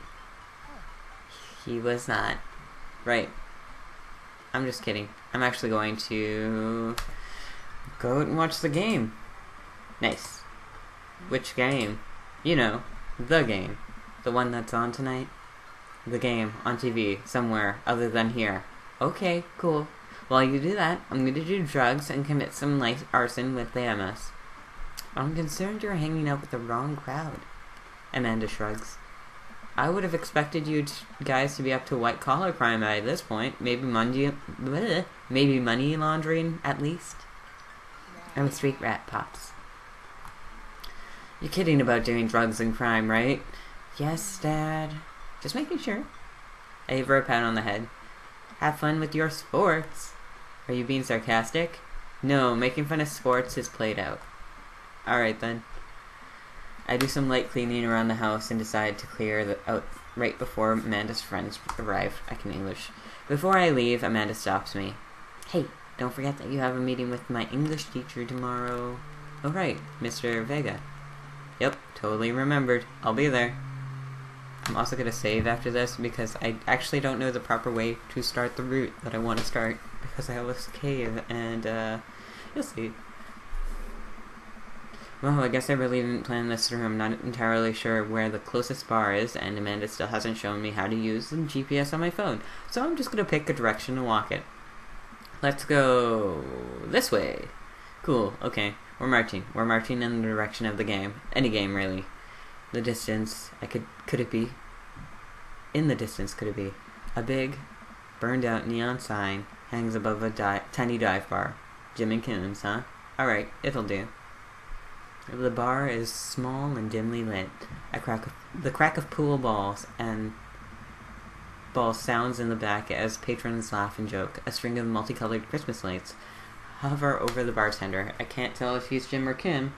He was not. Right. I'm just kidding. I'm actually going to go out and watch the game. Nice. Which game? You know, the game. The one that's on tonight? The game on TV somewhere other than here. Okay, cool. While you do that, I'm going to do drugs and commit some light arson with the MS. I'm concerned you're hanging out with the wrong crowd. Amanda shrugs. I would have expected you guys to be up to white-collar crime by this point. Maybe money laundering, at least. I'm a street rat, Pops. You're kidding about doing drugs and crime, right? Yes, Dad. Just making sure. I give her a pat on the head. Have fun with your sports. Are you being sarcastic? No, making fun of sports is played out. Alright then. I do some light cleaning around the house and decide to clear out right before Amanda's friends arrive. I can English. Before I leave, Amanda stops me. Hey, don't forget that you have a meeting with my English teacher tomorrow. Oh right, Mr. Vega. Yep, totally remembered. I'll be there. I'm also going to save after this because I actually don't know the proper way to start the route that I want to start because I have this cave and you'll see. Well, I guess I really didn't plan this through. I'm not entirely sure where the closest bar is, and Amanda still hasn't shown me how to use the GPS on my phone, so I'm just going to pick a direction and walk it. Let's go this way. Cool, okay. We're marching. We're marching in the direction of the game. Any game, really. The distance, could it be? In the distance, could it be? A big, burned-out neon sign hangs above a tiny dive bar. Jim and Kim's, huh? Alright, it'll do. The bar is small and dimly lit. The crack of pool balls sounds in the back as patrons laugh and joke. A string of multicolored Christmas lights hover over the bartender. I can't tell if he's Jim or Kim.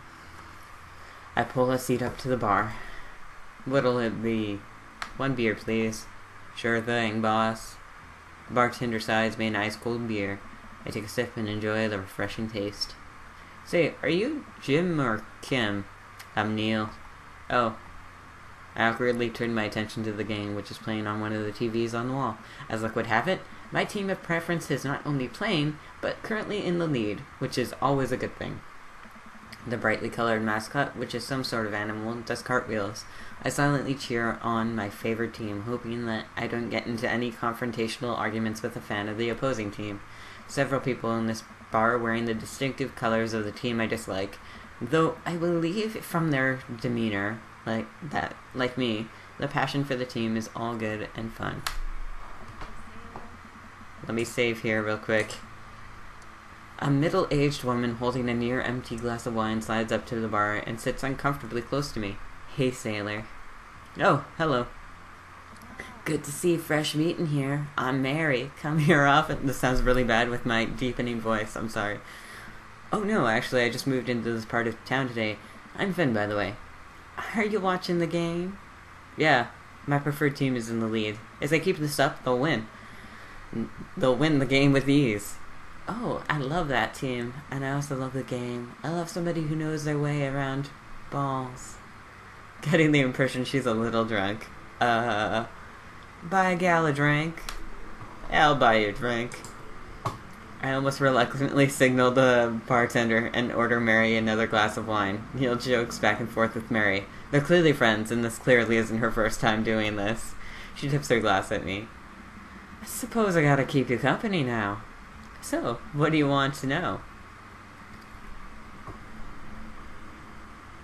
I pull a seat up to the bar. What'll it be? 1 beer, please. Sure thing, boss. The bartender sides me an ice-cold beer. I take a sip and enjoy the refreshing taste. Say, are you Jim or Kim? I'm Neil. Oh. I awkwardly turn my attention to the game, which is playing on one of the TVs on the wall. As luck would have it, My team of preference is not only playing, but currently in the lead, which is always a good thing. The brightly colored mascot, which is some sort of animal, does cartwheels. I silently cheer on my favorite team, hoping that I don't get into any confrontational arguments with a fan of the opposing team. Several people in this bar are wearing the distinctive colors of the team I dislike, though I believe from their demeanor, like me, the passion for the team is all good and fun. Let me save here real quick. A middle-aged woman holding a near-empty glass of wine slides up to the bar and sits uncomfortably close to me. Hey, sailor. Oh, hello. Good to see fresh meat in here. I'm Mary. Come here often. This sounds really bad with my deepening voice. I'm sorry. Oh no, actually, I just moved into this part of town today. I'm Finn, by the way. Are you watching the game? Yeah, my preferred team is in the lead. As I keep this up, they'll win. They'll win the game with ease. Oh, I love that team, and I also love the game. I love somebody who knows their way around balls. Getting the impression she's a little drunk. Buy a gal a drink? I'll buy you a drink. I almost reluctantly signal the bartender and order Mary another glass of wine. Neil jokes back and forth with Mary. They're clearly friends, and this clearly isn't her first time doing this. She tips her glass at me. I suppose I gotta keep you company now. So, what do you want to know?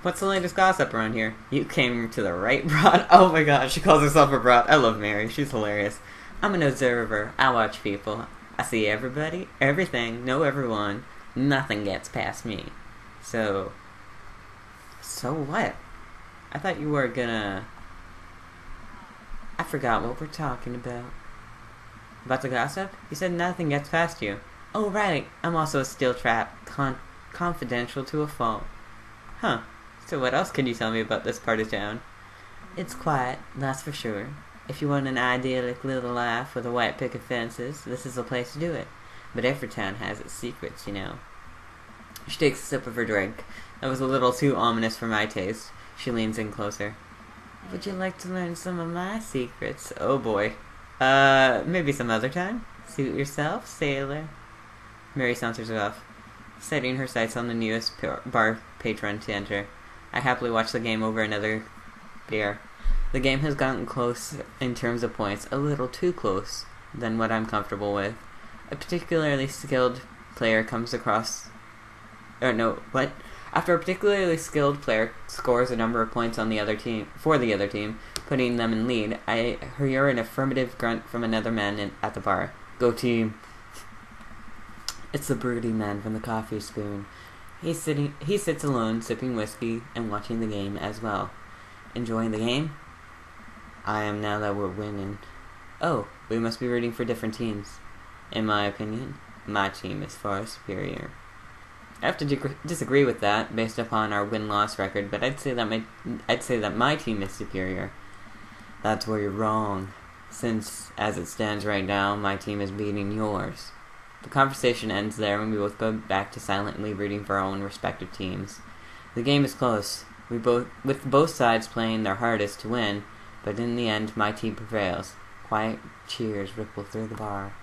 What's the latest gossip around here? You came to the right brat. Oh my gosh, she calls herself a brat. I love Mary. She's hilarious. I'm an observer. I watch people. I see everybody, everything, know everyone. Nothing gets past me. So what? I thought you were gonna... I forgot what we're talking about. About the gossip? You said nothing gets past you. Oh, right. I'm also a steel trap. Confidential to a fault. Huh. So what else can you tell me about this part of town? It's quiet, that's for sure. If you want an idyllic little life with a white picket fences, this is the place to do it. But every town has its secrets, you know. She takes a sip of her drink. That was a little too ominous for my taste. She leans in closer. Would you like to learn some of my secrets? Oh boy. Maybe some other time? Suit yourself, sailor. Mary saunters off, setting her sights on the newest bar patron to enter. I happily watch the game over another beer. The game has gotten close in terms of points, a little too close than what I'm comfortable with. A particularly skilled player comes across... After a particularly skilled player scores a number of points on the other team, putting them in lead, I hear an affirmative grunt from another man at the bar. Go team. It's the broody man from the coffee spoon. He sits alone, sipping whiskey and watching the game as well. Enjoying the game? I am now that we're winning. Oh, we must be rooting for different teams. In my opinion, my team is far superior. I have to disagree with that based upon our win-loss record, but I'd say that my team is superior. That's where you're wrong, since as it stands right now, my team is beating yours. The conversation ends there and we both go back to silently rooting for our own respective teams. The game is close, with both sides playing their hardest to win, but in the end my team prevails. Quiet cheers ripple through the bar.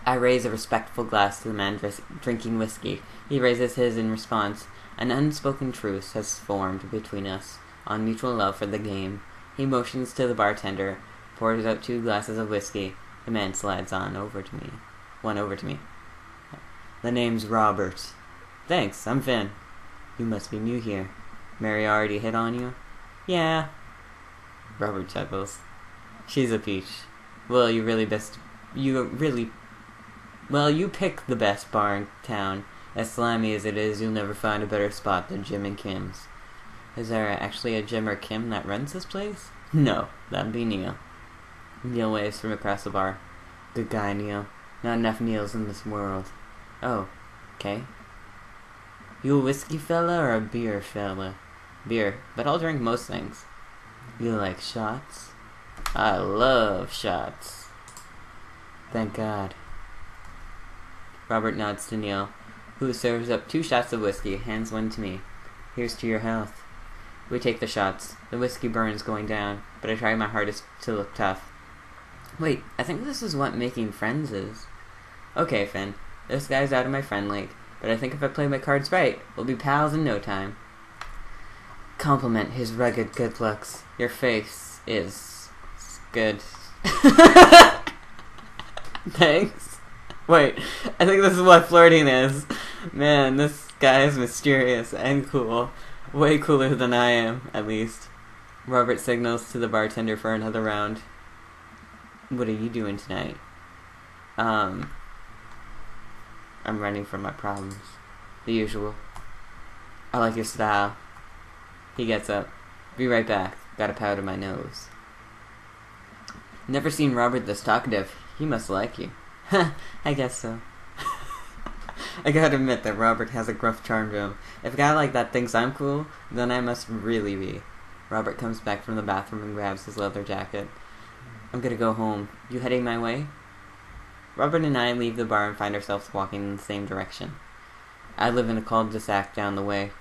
I raise a respectful glass to the man drinking whiskey. He raises his in response. An unspoken truce has formed between us, on mutual love for the game. He motions to the bartender, pours out 2 glasses of whiskey. The man slides one over to me. The name's Robert. Thanks, I'm Finn. You must be new here. Mary already hit on you? Yeah. Robert chuckles. She's a peach. Well, you pick the best bar in town. As slimy as it is, you'll never find a better spot than Jim and Kim's. Is there actually a Jim or Kim that runs this place? No, that'd be Neil. Neil waves from across the bar. Good guy, Neil. Not enough Neils in this world. Oh, okay. You a whiskey fella or a beer fella? Beer, but I'll drink most things. You like shots? I love shots. Thank God. Robert nods to Neil, who serves up 2 shots of whiskey, hands one to me. Here's to your health. We take the shots. The whiskey burns going down, but I try my hardest to look tough. Wait, I think this is what making friends is. Okay, Finn. This guy's out of my friend league, but I think if I play my cards right, we'll be pals in no time. Compliment his rugged good looks. Your face is good. Thanks. Wait, I think this is what flirting is. Man, this guy is mysterious and cool. Way cooler than I am, at least. Robert signals to the bartender for another round. What are you doing tonight? I'm running from my problems. The usual. I like your style. He gets up. Be right back. Gotta powder my nose. Never seen Robert this talkative. He must like you. I guess so. I gotta admit that Robert has a gruff charm to him. If a guy like that thinks I'm cool, then I must really be. Robert comes back from the bathroom and grabs his leather jacket. I'm gonna go home. You heading my way? Robert and I leave the bar and find ourselves walking in the same direction. I live in a cul-de-sac down the way.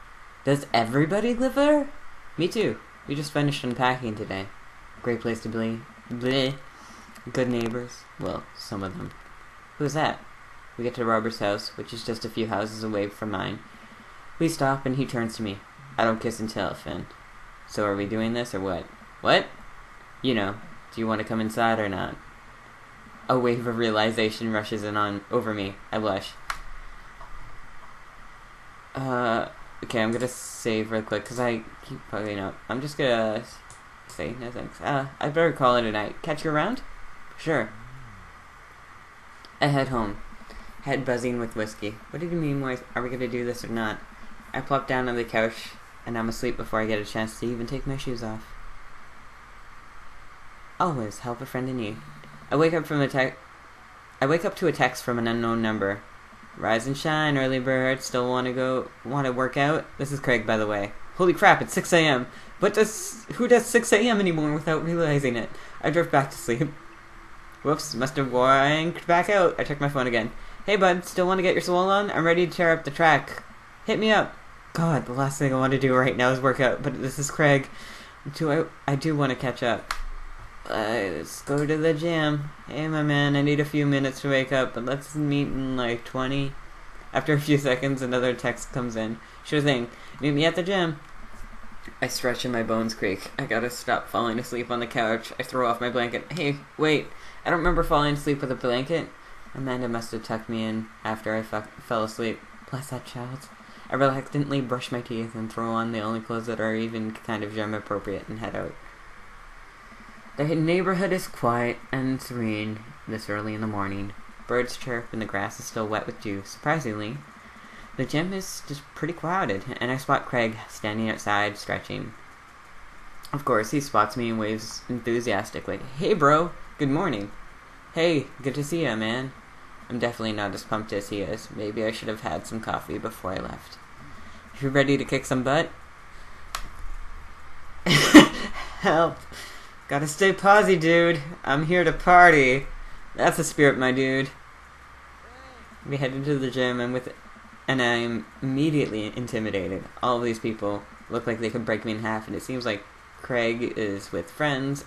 Does everybody live there? Me too. We just finished unpacking today. Great place to be. Bleh. Good neighbors. Well, some of them. Who's that? We get to Robert's house, which is just a few houses away from mine. We stop and he turns to me. I don't kiss and tell, Finn. So are we doing this or what? What? You know, do you want to come inside or not? A wave of realization rushes in over me. I blush. Okay, I'm gonna save real quick because I keep fucking up. I'm just gonna say no thanks. I better call it a night. Catch you around? Sure. I head home. Head buzzing with whiskey. What did you mean, Moise? Are we gonna do this or not? I plop down on the couch and I'm asleep before I get a chance to even take my shoes off. Always help a friend in need. I wake up to a text from an unknown number. Rise and shine, early bird. Still want to work out? This is Craig, by the way. Holy crap, it's 6 a.m. Who does 6 a.m. anymore without realizing it? I drift back to sleep. Whoops, must have wanked back out. I check my phone again. Hey bud, still want to get your swole on? I'm ready to tear up the track. Hit me up. God, the last thing I want to do right now is work out, but this is Craig. I do want to catch up. Let's go to the gym. Hey my man, I need a few minutes to wake up, but let's meet in like 20. After a few seconds, another text comes in. Sure thing. Meet me at the gym. I stretch and my bones creak. I gotta stop falling asleep on the couch. I throw off my blanket. Hey, wait. I don't remember falling asleep with a blanket. Amanda must have tucked me in after I fell asleep. Bless that child. I reluctantly brush my teeth and throw on the only clothes that are even kind of gym appropriate and head out. The neighborhood is quiet and serene this early in the morning. Birds chirp and the grass is still wet with dew. Surprisingly, the gym is just pretty crowded, and I spot Craig standing outside stretching. Of course, he spots me and waves enthusiastically. Hey bro, good morning. Hey, good to see ya, man. I'm definitely not as pumped as he is. Maybe I should have had some coffee before I left. You ready to kick some butt? Help. Gotta stay posy, dude. I'm here to party. That's the spirit, my dude. We head into the gym and I'm immediately intimidated. All of these people look like they could break me in half, and it seems like Craig is with friends,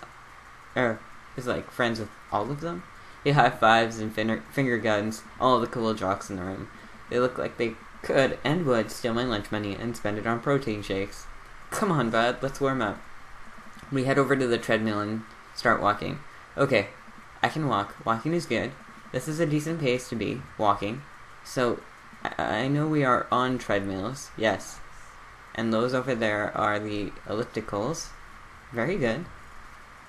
or is like friends with all of them. He high fives and finger guns all the cool jocks in the room. They look like they could and would steal my lunch money and spend it on protein shakes. Come on, bud, let's warm up. We head over to the treadmill and start walking. Okay, I can walk. Walking is good. This is a decent pace to be walking. So, I know we are on treadmills, yes. And those over there are the ellipticals. Very good.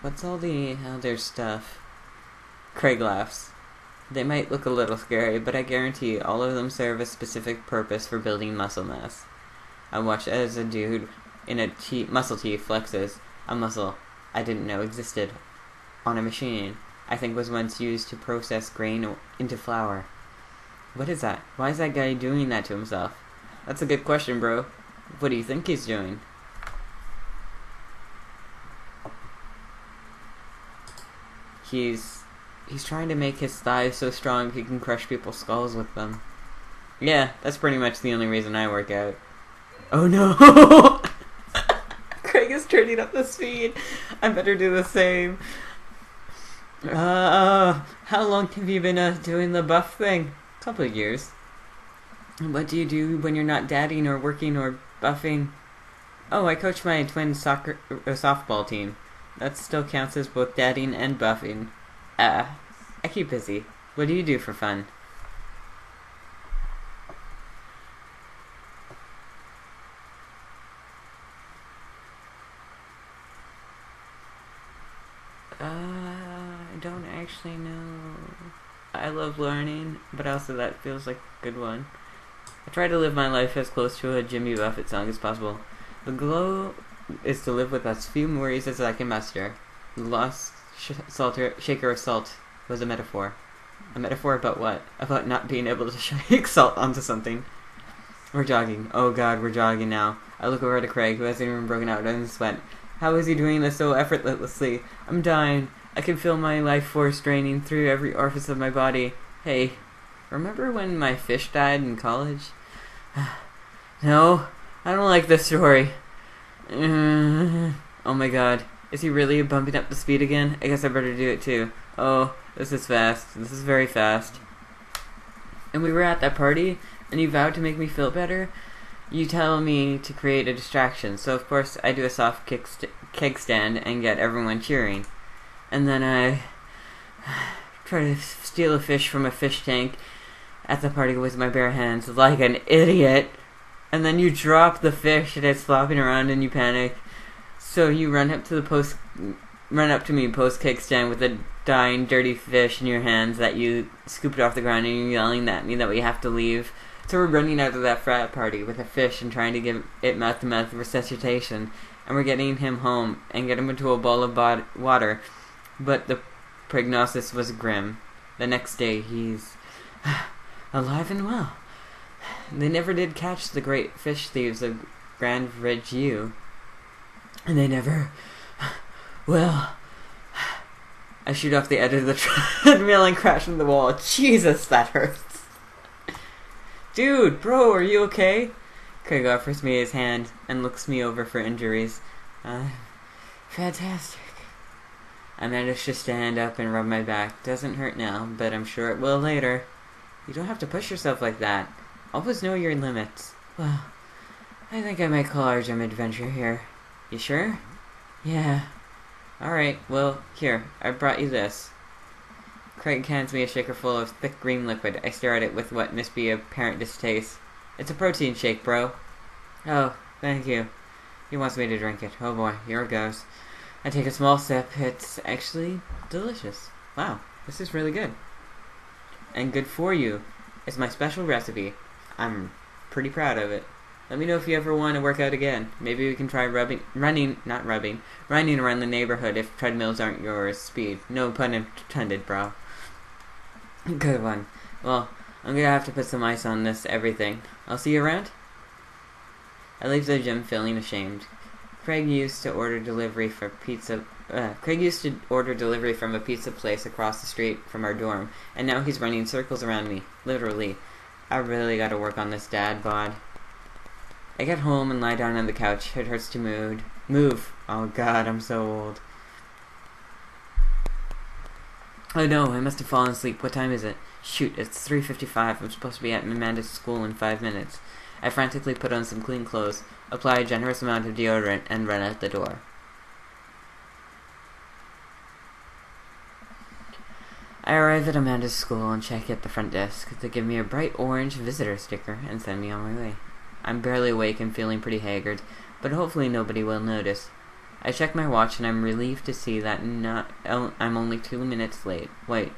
What's all the other stuff? Craig laughs. They might look a little scary, but I guarantee all of them serve a specific purpose for building muscle mass. I watch as a dude in a muscle tee flexes a muscle I didn't know existed on a machine I think was once used to process grain into flour. What is that? Why is that guy doing that to himself? That's a good question, bro. What do you think he's doing? He's trying to make his thighs so strong he can crush people's skulls with them. Yeah, that's pretty much the only reason I work out. Oh no! Craig is turning up the speed. I better do the same. How long have you been doing the buff thing? Couple of years. What do you do when you're not dadding or working or buffing? Oh, I coach my twin soccer softball team. That still counts as both dadding and buffing. I keep busy. What do you do for fun? I don't actually know. I love learning, but also that feels like a good one. I try to live my life as close to a Jimmy Buffett song as possible. The goal is to live with as few worries as I can muster. The lost shaker of salt was a metaphor. A metaphor about what? About not being able to shake salt onto something. We're jogging. Oh god, we're jogging now. I look over to Craig, who hasn't even broken out in sweat. How is he doing this so effortlessly? I'm dying. I can feel my life force draining through every orifice of my body. Hey, remember when my fish died in college? No, I don't like this story. Oh my god. Is he really bumping up the speed again? I guess I better do it too. Oh, this is fast. This is very fast. And we were at that party, and you vowed to make me feel better? You tell me to create a distraction, so of course I do a soft keg stand and get everyone cheering. And then I try to steal a fish from a fish tank at the party with my bare hands like an idiot. And then you drop the fish and it's flopping around and you panic. So you run up to me post keg stand with a dying dirty fish in your hands that you scooped off the ground, and you're yelling at me that we have to leave. So we're running out of that frat party with a fish and trying to give it mouth-to-mouth resuscitation. And we're getting him home and get him into a bowl of water. But the prognosis was grim. The next day he's alive and well. They never did catch the great fish thieves of Grand Ridge U. And they never will. I shoot off the edge of the treadmill and crash into the wall. Jesus, that hurts. Dude, bro, are you okay? Craig offers me his hand and looks me over for injuries. Fantastic. I managed to stand up and rub my back. Doesn't hurt now, but I'm sure it will later. You don't have to push yourself like that. Always know your limits. Well, I think I might call our gym adventure here. You sure? Yeah. Alright, well, here, I brought you this. Craig hands me a shaker full of thick green liquid. I stare at it with what must be apparent distaste. It's a protein shake, bro. Oh, thank you. He wants me to drink it. Oh boy, here it goes. I take a small sip. It's actually delicious. Wow, this is really good. And good for you. It's my special recipe. I'm pretty proud of it. Let me know if you ever want to work out again. Maybe we can try running around the neighborhood if treadmills aren't your speed. No pun intended, bro. Good one. Well, I'm gonna have to put some ice on this everything. I'll see you around. I leave the gym feeling ashamed. Craig used to order delivery from a pizza place across the street from our dorm, and now he's running circles around me. Literally. I really gotta work on this dad bod. I get home and lie down on the couch. It hurts to move. Oh god, I'm so old. Oh no, I must have fallen asleep. What time is it? Shoot, it's 3:55. I'm supposed to be at Amanda's school in 5 minutes. I frantically put on some clean clothes, apply a generous amount of deodorant, and run out the door. I arrive at Amanda's school and check at the front desk. They give me a bright orange visitor sticker and send me on my way. I'm barely awake and feeling pretty haggard, but hopefully nobody will notice. I check my watch and I'm relieved to see that I'm only 2 minutes late. Wait,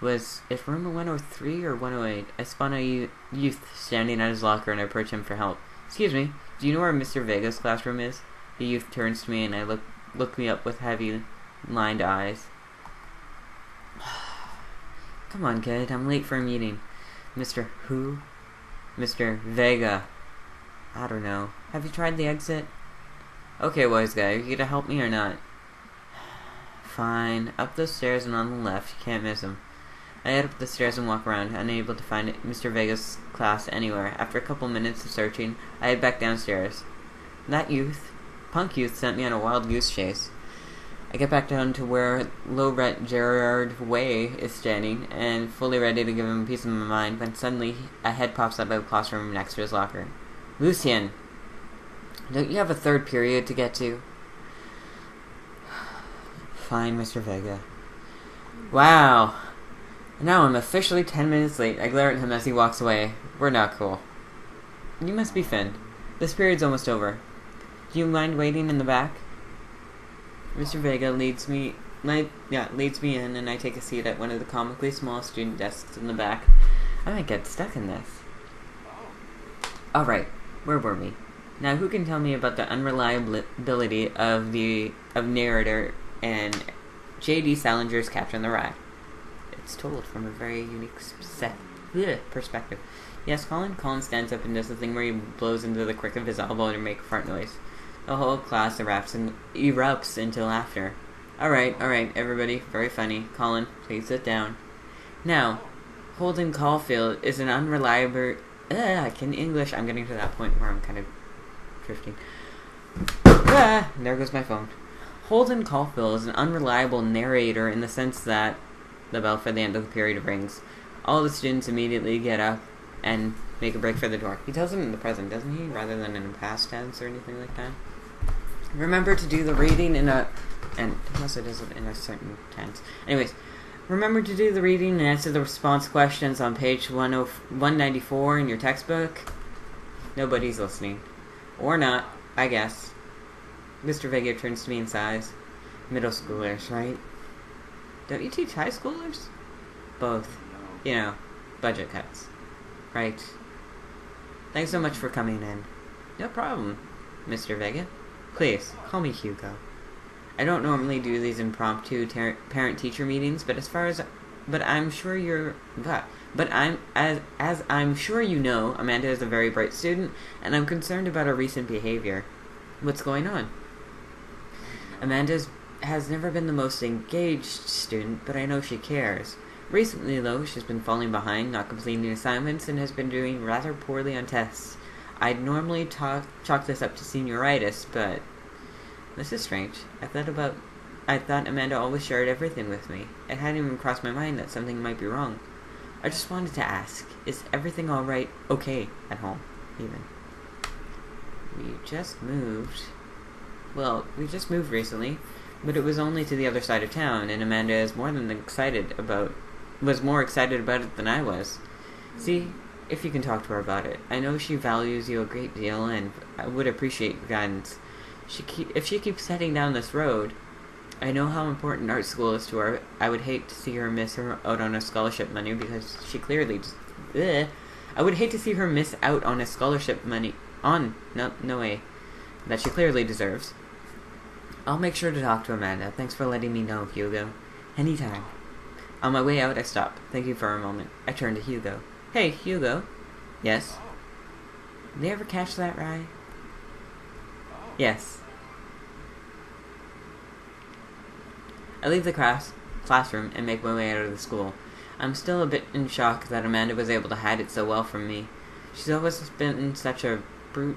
was it room 103 or 108? I spot a youth standing at his locker and I approach him for help. Excuse me, do you know where Mr. Vega's classroom is? The youth turns to me and I look me up with heavy lined eyes. Come on, kid, I'm late for a meeting. Mr. Who? Mr. Vega. I don't know. Have you tried the exit? Okay, wise guy, are you gonna help me or not? Fine. Up those stairs and on the left. You can't miss him. I head up the stairs and walk around, unable to find Mr. Vega's class anywhere. After a couple minutes of searching, I head back downstairs. That punk youth, sent me on a wild goose chase. I get back down to where low-rent Gerard Way is standing, and fully ready to give him a piece of my mind, when suddenly a head pops up out of the classroom next to his locker. Lucien, don't you have a third period to get to? Fine, Mr. Vega. Wow. Now I'm officially 10 minutes late. I glare at him as he walks away. We're not cool. You must be Finn. This period's almost over. Do you mind waiting in the back? Mr. Vega leads me in, and I take a seat at one of the comically small student desks in the back. I might get stuck in this. Alright, where were we? Now, who can tell me about the unreliability of narrator and J.D. Salinger's Capture in the Rye? It's told from a very unique perspective. Yes, Colin? Colin stands up and does the thing where he blows into the crick of his elbow to make a fart noise. The whole class erupts into laughter. Alright, everybody. Very funny. Colin, please sit down. Now, Holden Caulfield is an unreliable... I'm getting to that point where I'm kind of drifting. There goes my phone. Holden Caulfield is an unreliable narrator in the sense that the bell for the end of the period rings. All the students immediately get up and make a break for the door. He tells them in the present, doesn't he? Rather than in a past tense or anything like that. Remember to do the reading and he also does it in a certain tense. Anyways, remember to do the reading and answer the response questions on page 194 in your textbook. Nobody's listening. Or not, I guess. Mr. Vega turns to me and sighs. Middle schoolers, right? Don't you teach high schoolers? Both. You know, budget cuts. Right. Thanks so much for coming in. No problem, Mr. Vega. Please, call me Hugo. I don't normally do these impromptu parent-teacher meetings, but I'm sure you know, Amanda is a very bright student, and I'm concerned about her recent behavior. What's going on? Amanda has never been the most engaged student, but I know she cares. Recently, though, she's been falling behind, not completing assignments, and has been doing rather poorly on tests. I'd normally chalk this up to senioritis, but this is strange. I thought Amanda always shared everything with me. It hadn't even crossed my mind that something might be wrong. I just wanted to ask, is everything alright? Okay, at home, even. We just moved recently, but it was only to the other side of town, and Amanda is more excited about it than I was. See if you can talk to her about it. I know she values you a great deal, and I would appreciate your guidance. If she keeps heading down this road, I know how important art school is to her. I would hate to see her miss out on a scholarship money because she clearly I would hate to see her miss out on a scholarship money no way that she clearly deserves. I'll make sure to talk to Amanda. Thanks for letting me know, Hugo. Anytime. On my way out, I stop. Thank you for a moment. I turn to Hugo. Hey, Hugo. Yes? Did they ever catch that rye? Yes. I leave the classroom and make my way out of the school. I'm still a bit in shock that Amanda was able to hide it so well from me. She's always been such a I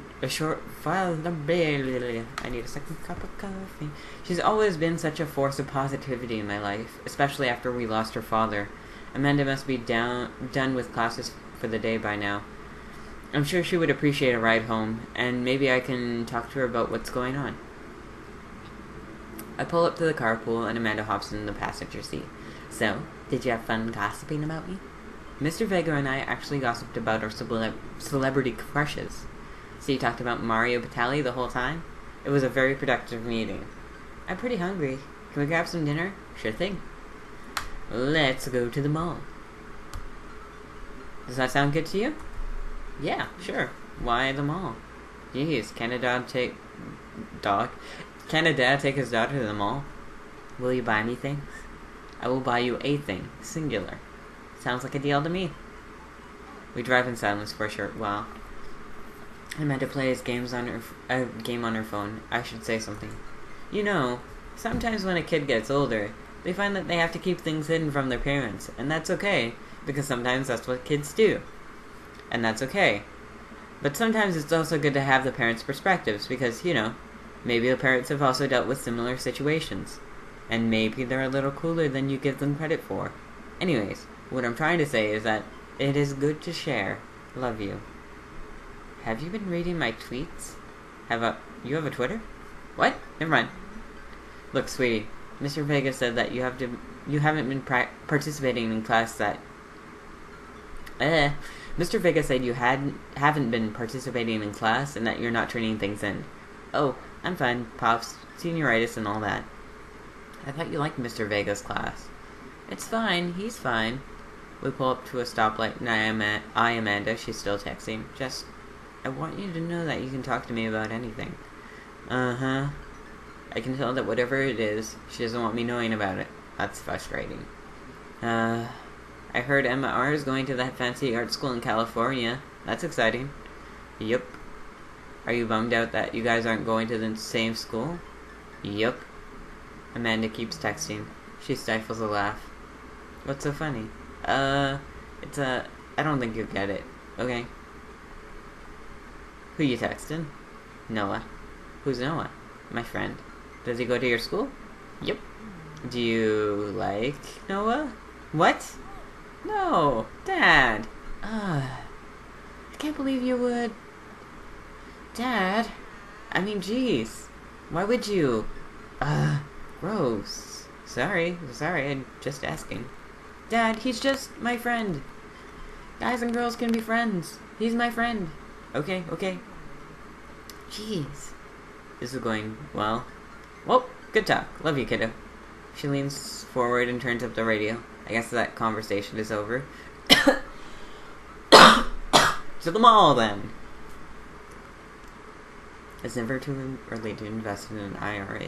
need a second cup of coffee. She's always been such a force of positivity in my life, especially after we lost her father. Amanda must be done with classes for the day by now. I'm sure she would appreciate a ride home, and maybe I can talk to her about what's going on. I pull up to the carpool, and Amanda hops in the passenger seat. So, did you have fun gossiping about me? Mr. Vega and I actually gossiped about our celebrity crushes. So you talked about Mario Batali the whole time? It was a very productive meeting. I'm pretty hungry. Can we grab some dinner? Sure thing. Let's go to the mall. Does that sound good to you? Yeah, sure. Why the mall? Jeez, can a dad take his daughter to the mall? Will you buy me things? I will buy you a thing, singular. Sounds like a deal to me. We drive in silence for a short while. Amanda plays a game on her phone. I should say something. You know, sometimes when a kid gets older, they find that they have to keep things hidden from their parents, and that's okay, because sometimes that's what kids do. And that's okay. But sometimes it's also good to have the parents' perspectives, because, you know, maybe the parents have also dealt with similar situations. And maybe they're a little cooler than you give them credit for. Anyways, what I'm trying to say is that it is good to share. Love you. Have you been reading my tweets? You have a Twitter? What? Never mind. Look, sweetie, Mr. Vega said that you haven't been participating in class that... Mr. Vega said you haven't been participating in class and that you're not turning things in. Oh, I'm fine, Pops, senioritis and all that. I thought you liked Mr. Vega's class. It's fine, he's fine. We pull up to a stoplight and Amanda, she's still texting. Just, I want you to know that you can talk to me about anything. Uh-huh. I can tell that whatever it is, she doesn't want me knowing about it. That's frustrating. I heard Emma R. is going to that fancy art school in California. That's exciting. Yup. Are you bummed out that you guys aren't going to the same school? Yup. Amanda keeps texting. She stifles a laugh. What's so funny? I don't think you'll get it. Okay. Who you texting? Noah. Who's Noah? My friend. Does he go to your school? Yep. Do you like Noah? What? No, Dad. I can't believe you would. Dad. I mean, jeez. Why would you? Gross. Sorry, I'm just asking. Dad, he's just my friend. Guys and girls can be friends. He's my friend. Okay. Jeez. This is going well. Well, good talk. Love you, kiddo. She leans forward and turns up the radio. I guess that conversation is over. To the mall, then. It's never too early to invest in an IRA.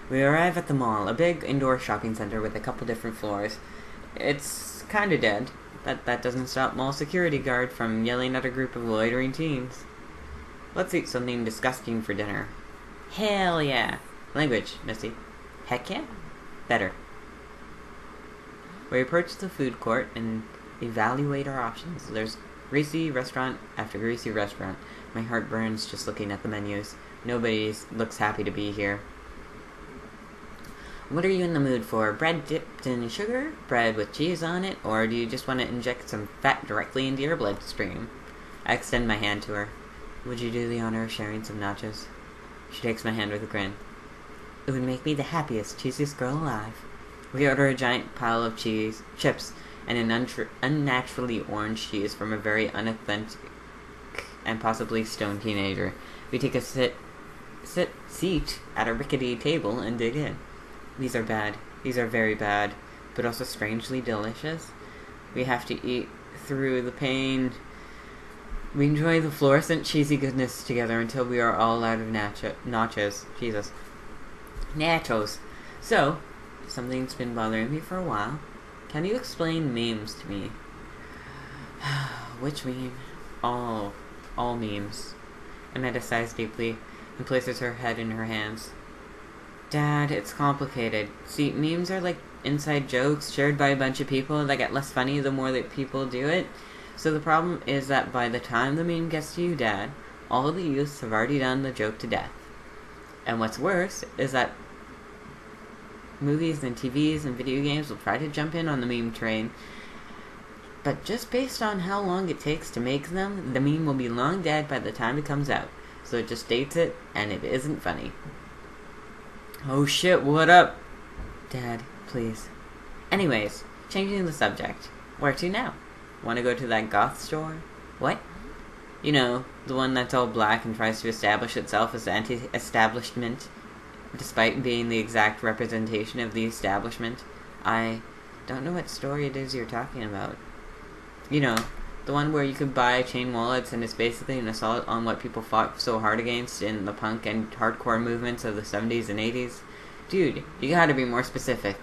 We arrive at the mall, a big indoor shopping center with a couple different floors. It's kinda dead. That doesn't stop mall security guard from yelling at a group of loitering teens. Let's eat something disgusting for dinner. Hell yeah. Language, Missy. Heck yeah? Better. We approach the food court and evaluate our options. There's greasy restaurant after greasy restaurant. My heart burns just looking at the menus. Nobody looks happy to be here. What are you in the mood for? Bread dipped in sugar? Bread with cheese on it? Or do you just want to inject some fat directly into your bloodstream? I extend my hand to her. Would you do the honor of sharing some nachos? She takes my hand with a grin. It would make me the happiest, cheesiest girl alive. We order a giant pile of chips, and an unnaturally orange cheese from a very unauthentic and possibly stoned teenager. We take a seat at a rickety table and dig in. These are bad. These are very bad, but also strangely delicious. We have to eat through the pain. We enjoy the fluorescent cheesy goodness together until we are all out of nachos. Jesus. Nachos. So, something's been bothering me for a while. Can you explain memes to me? Which meme? All memes. Amanda sighs deeply and places her head in her hands. Dad, it's complicated. See, memes are like inside jokes shared by a bunch of people that get less funny the more that people do it. So the problem is that by the time the meme gets to you, Dad, all the youths have already done the joke to death. And what's worse is that movies and TVs and video games will try to jump in on the meme train, but just based on how long it takes to make them, the meme will be long dead by the time it comes out. So it just dates it, and it isn't funny. Oh shit, what up? Dad, please. Anyways, changing the subject. Where to now? Want to go to that goth store? What? You know, the one that's all black and tries to establish itself as anti-establishment, despite being the exact representation of the establishment. I don't know what story it is you're talking about. You know, the one where you could buy chain wallets and it's basically an assault on what people fought so hard against in the punk and hardcore movements of the 70s and 80s. Dude, you gotta be more specific.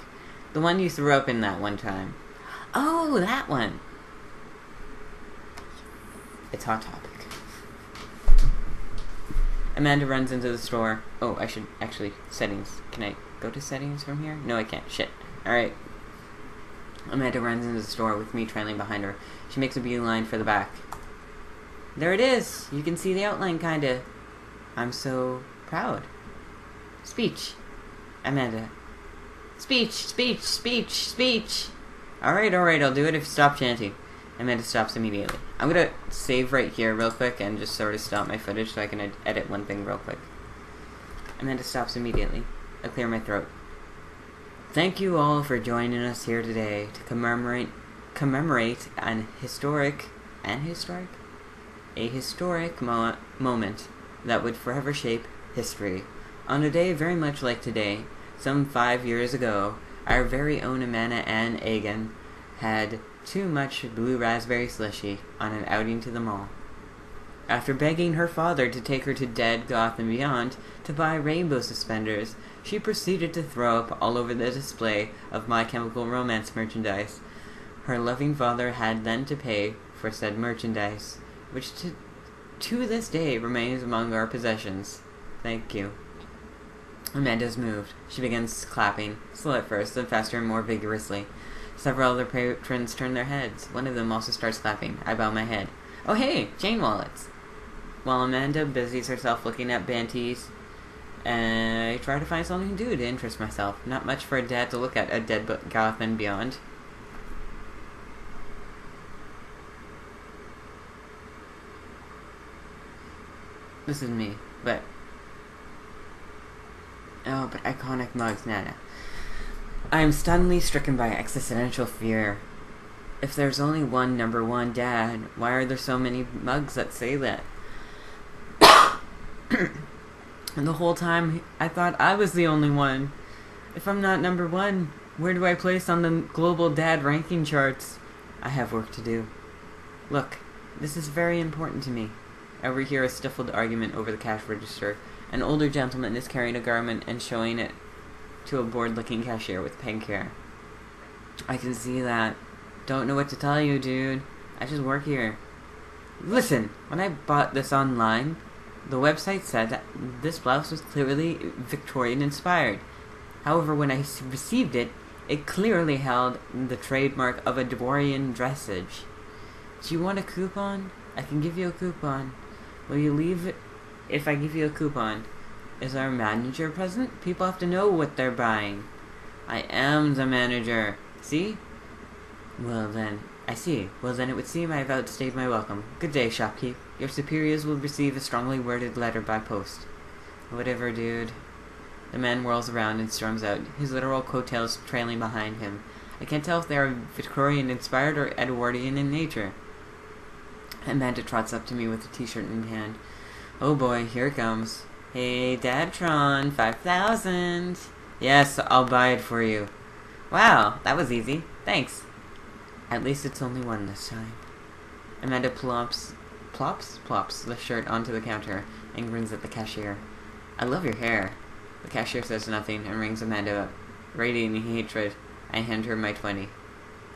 The one you threw up in that one time. Oh, that one. It's Hot Topic. Amanda runs into the store. Oh, I should actually... Settings. Can I go to settings from here? No, I can't. Shit. Alright. Amanda runs into the store with me trailing behind her. She makes a beeline for the back. There it is! You can see the outline, kinda. I'm so proud. Speech. Amanda. Speech, speech, speech, speech. Alright, I'll do it if you stop chanting. Amanda stops immediately. I'm gonna save right here real quick and just sort of stop my footage so I can edit one thing real quick. Amanda stops immediately. I clear my throat. Thank you all for joining us here today to commemorate an historic moment that would forever shape history. On a day very much like today, some 5 years ago, our very own Amanda Ann Egan had too much blue raspberry slushy on an outing to the mall. After begging her father to take her to Dead, Goth, and Beyond to buy rainbow suspenders, she proceeded to throw up all over the display of My Chemical Romance merchandise. Her loving father had then to pay for said merchandise, which to this day remains among our possessions. Thank you. Amanda's moved. She begins clapping, slow at first, then faster and more vigorously. Several other patrons turn their heads. One of them also starts clapping. I bow my head. Oh hey, chain wallets! While Amanda busies herself looking at Banties, I try to find something to do to interest myself. Not much for a dad to look at Dead, Goth, and Beyond. This is me, but iconic mugs, Nana. I am stunningly stricken by existential fear. If there's only one number one dad, why are there so many mugs that say that? And the whole time, I thought I was the only one. If I'm not number one, where do I place on the global dad ranking charts? I have work to do. Look, this is very important to me. I overhear a stifled argument over the cash register. An older gentleman is carrying a garment and showing it to a bored-looking cashier with pink hair. I can see that. Don't know what to tell you, dude. I just work here. Listen, when I bought this online, the website said that this blouse was clearly Victorian-inspired. However, when I received it, it clearly held the trademark of Edwardian dressage. Do you want a coupon? I can give you a coupon. Will you leave it if I give you a coupon? Is our manager present? People have to know what they're buying. I am the manager. See? Well then, I see. Well then, it would seem I have outstayed my welcome. Good day, shopkeep. Your superiors will receive a strongly worded letter by post. Whatever, dude. The man whirls around and storms out, his literal coattails trailing behind him. I can't tell if they are Victorian-inspired or Edwardian in nature. Amanda trots up to me with a t-shirt in hand. Oh boy, here it comes. Hey, Dadtron, 5,000. Yes, I'll buy it for you. Wow, that was easy. Thanks. At least it's only one this time. Amanda plops the shirt onto the counter and grins at the cashier. I love your hair. The cashier says nothing and rings Amanda up. Radiating hatred, I hand her my 20.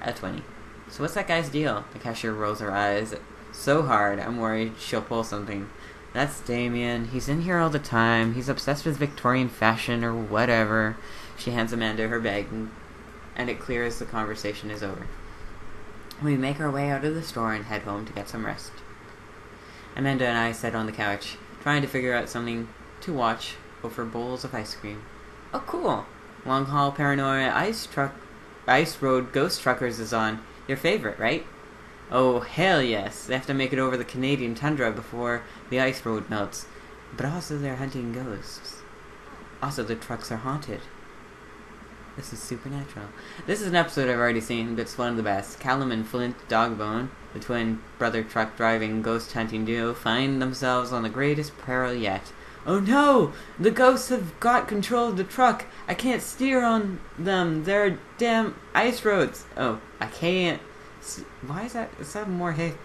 A 20. So what's that guy's deal? The cashier rolls her eyes so hard, I'm worried she'll pull something. That's Damien. He's in here all the time. He's obsessed with Victorian fashion or whatever. She hands Amanda her bag, and it clears the conversation is over. We make our way out of the store and head home to get some rest. Amanda and I sit on the couch, trying to figure out something to watch over bowls of ice cream. Oh, cool. Long Haul Paranoia Ice Road Ghost Truckers is on. Your favorite, right? Oh, hell yes. They have to make it over the Canadian tundra before the ice road melts. But also they're hunting ghosts. Also, the trucks are haunted. This is supernatural. This is an episode I've already seen, but it's one of the best. Callum and Flint Dogbone, the twin brother truck driving ghost hunting duo, find themselves on the greatest peril yet. Oh no! The ghosts have got control of the truck! I can't steer on them! They're damn ice roads! Oh, I can't... Why is that? Is that more hick?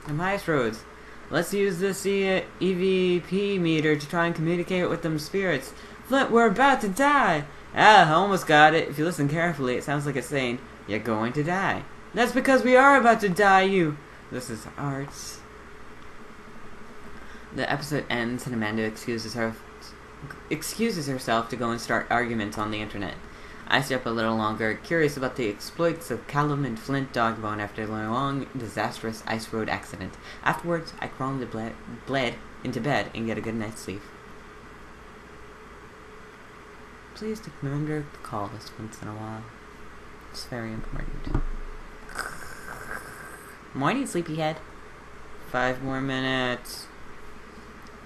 Them ice roads. Let's use this EVP meter to try and communicate with them spirits. Flint, we're about to die! Ah, I almost got it. If you listen carefully, it sounds like it's saying, you're going to die. That's because we are about to die, you... This is arts. The episode ends and Amanda excuses herself to go and start arguments on the internet. I stay up a little longer, curious about the exploits of Callum and Flint Dogbone after their long, disastrous ice road accident. Afterwards, I crawl into into bed and get a good night's sleep. please remember to call us once in a while? It's very important. Morning, sleepyhead. 5 more minutes.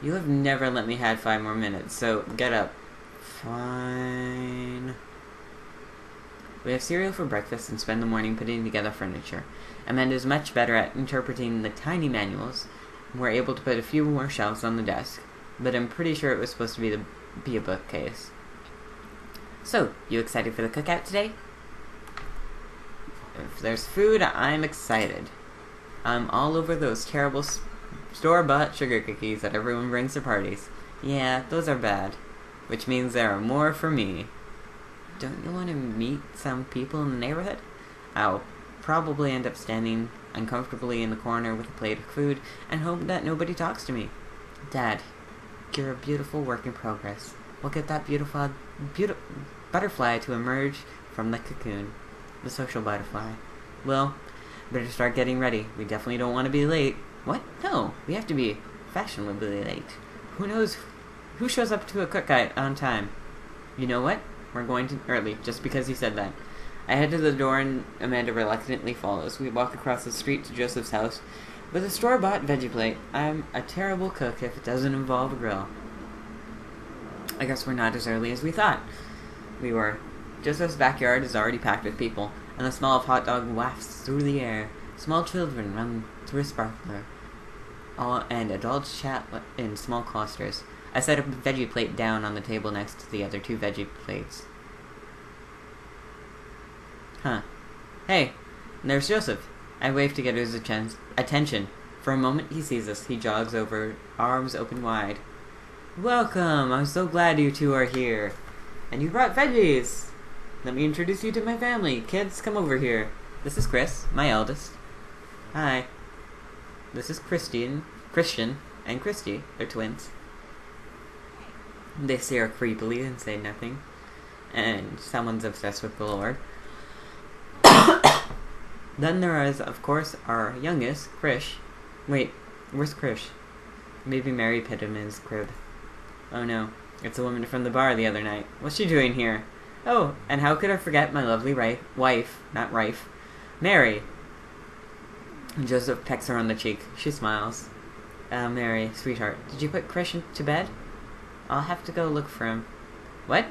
You have never let me have 5 more minutes, so get up. Fine. We have cereal for breakfast and spend the morning putting together furniture. Amanda is much better at interpreting the tiny manuals. We're able to put a few more shelves on the desk, but I'm pretty sure it was supposed to be a bookcase. So, you excited for the cookout today? If there's food, I'm excited. I'm all over those terrible store-bought sugar cookies that everyone brings to parties. Yeah, those are bad. Which means there are more for me. Don't you want to meet some people in the neighborhood? I'll probably end up standing uncomfortably in the corner with a plate of food and hope that nobody talks to me. Dad, you're a beautiful work in progress. We'll get that beautiful butterfly to emerge from the cocoon. The social butterfly. Well, better start getting ready. We definitely don't want to be late. What? No, we have to be fashionably late. Who knows who shows up to a cookout on time? You know what? We're going to early, just because you said that. I head to the door and Amanda reluctantly follows. We walk across the street to Joseph's house with a store-bought veggie plate. I'm a terrible cook if it doesn't involve a grill. I guess we're not as early as we thought we were. Joseph's backyard is already packed with people, and the smell of hot dog wafts through the air. Small children run through a sparkler, and adults chat in small clusters. I set a veggie plate down on the table next to the other 2 veggie plates. Huh. Hey, there's Joseph. I wave to get his attention. For a moment he sees us. He jogs over, arms open wide. Welcome! I'm so glad you 2 are here. And you brought veggies! Let me introduce you to my family. Kids, come over here. This is Chris, my eldest. Hi. This is Christian, and Christy. They're twins. They stare creepily and say nothing. And someone's obsessed with the Lord. Then there is, of course, our youngest, Krish. Wait, where's Krish? Maybe Mary put him in his crib. Oh no, it's a woman from the bar the other night. What's she doing here? Oh, and how could I forget my lovely wife, not Rife, Mary. Joseph pecks her on the cheek. She smiles. Mary, sweetheart, did you put Krish to bed? I'll have to go look for him. What?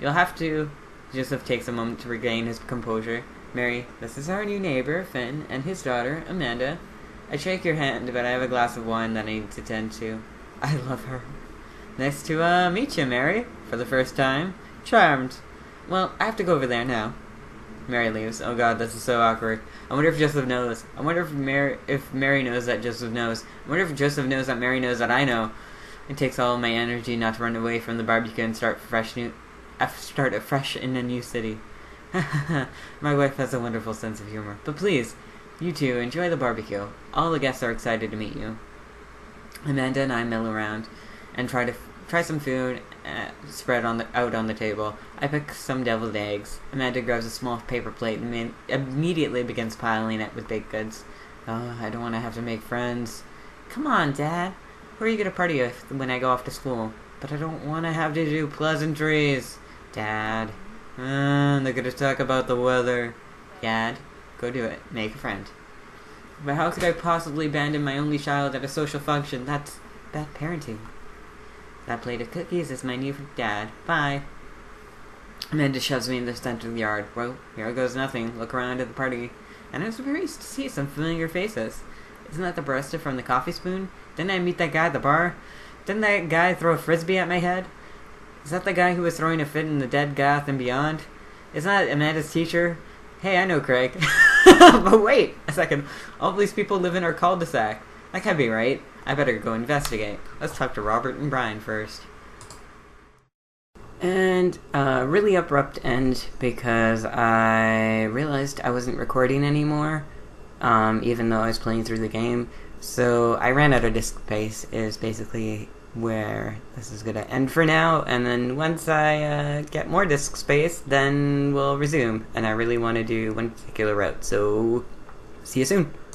You'll have to... Joseph takes a moment to regain his composure. Mary, this is our new neighbor, Finn, and his daughter, Amanda. I shake your hand, but I have a glass of wine that I need to tend to. I love her. Nice to, meet you, Mary, for the first time. Charmed. Well, I have to go over there now. Mary leaves. Oh god, this is so awkward. I wonder if Joseph knows. I wonder if Mary knows that Joseph knows. I wonder if Joseph knows that Mary knows that I know. It takes all of my energy not to run away from the barbecue and start afresh in a new city. My wife has a wonderful sense of humor. But please, you 2, enjoy the barbecue. All the guests are excited to meet you. Amanda and I mill around and try some food spread out on the table. I pick some deviled eggs. Amanda grabs a small paper plate and immediately begins piling it with baked goods. Oh, I don't want to have to make friends. Come on, Dad. Who are you going to party with when I go off to school? But I don't want to have to do pleasantries. Dad. They're going to talk about the weather. Dad, go do it. Make a friend. But how could I possibly abandon my only child at a social function? That's bad parenting. That plate of cookies is my new dad. Bye. Amanda shoves me in the center of the yard. Well, here goes nothing. Look around at the party. And I was very pleased to see some familiar faces. Isn't that the barista from the Coffee Spoon? Didn't I meet that guy at the bar? Didn't that guy throw a frisbee at my head? Is that the guy who was throwing a fit in the Dead Goth and Beyond? Isn't that Amanda's teacher? Hey, I know Craig. But wait a second. All these people live in our cul-de-sac. That can't be right. I better go investigate. Let's talk to Robert and Brian first. And really abrupt end because I realized I wasn't recording anymore, even though I was playing through the game. So I ran out of disk space is basically where this is going to end for now. And then once I get more disk space, then we'll resume. And I really want to do one particular route. So see you soon.